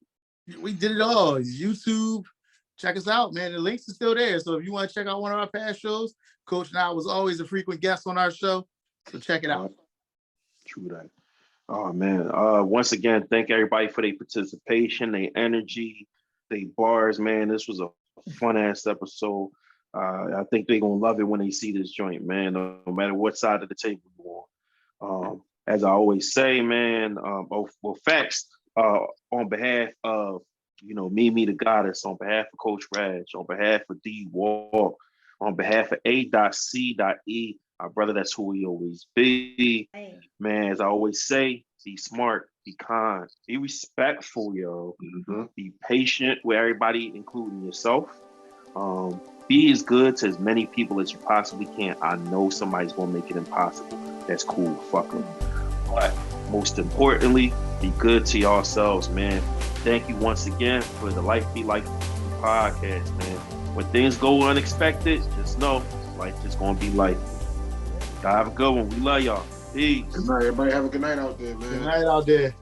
C: We did it all. YouTube. Check us out, man. The links are still there. So if you want to check out one of our past shows, Coach and I was always a frequent guest on our show. So check it out.
A: True that. Oh man. Once again, thank everybody for their participation, their energy, their bars, man. This was a fun ass episode. I think they're gonna love it when they see this joint, man. No matter what side of the table you're on. As I always say, man, facts. On behalf of me, the goddess, on behalf of Coach Reg, on behalf of D Walk, on behalf of A.C.E, our brother, that's who we always be. Man, as I always say, be smart, be kind, be respectful, yo. Mm-hmm. Be patient with everybody, including yourself. Be as good to as many people as you possibly can. I know somebody's gonna make it impossible. That's cool, fuck them. But most importantly, be good to yourselves, man. Thank you once again for the Life Be Life podcast, man. When things go unexpected, just know life is gonna be life. Y'all have a good one. We love y'all. Peace.
D: Good night, everybody. Have a good night out there, man.
C: Good night out there.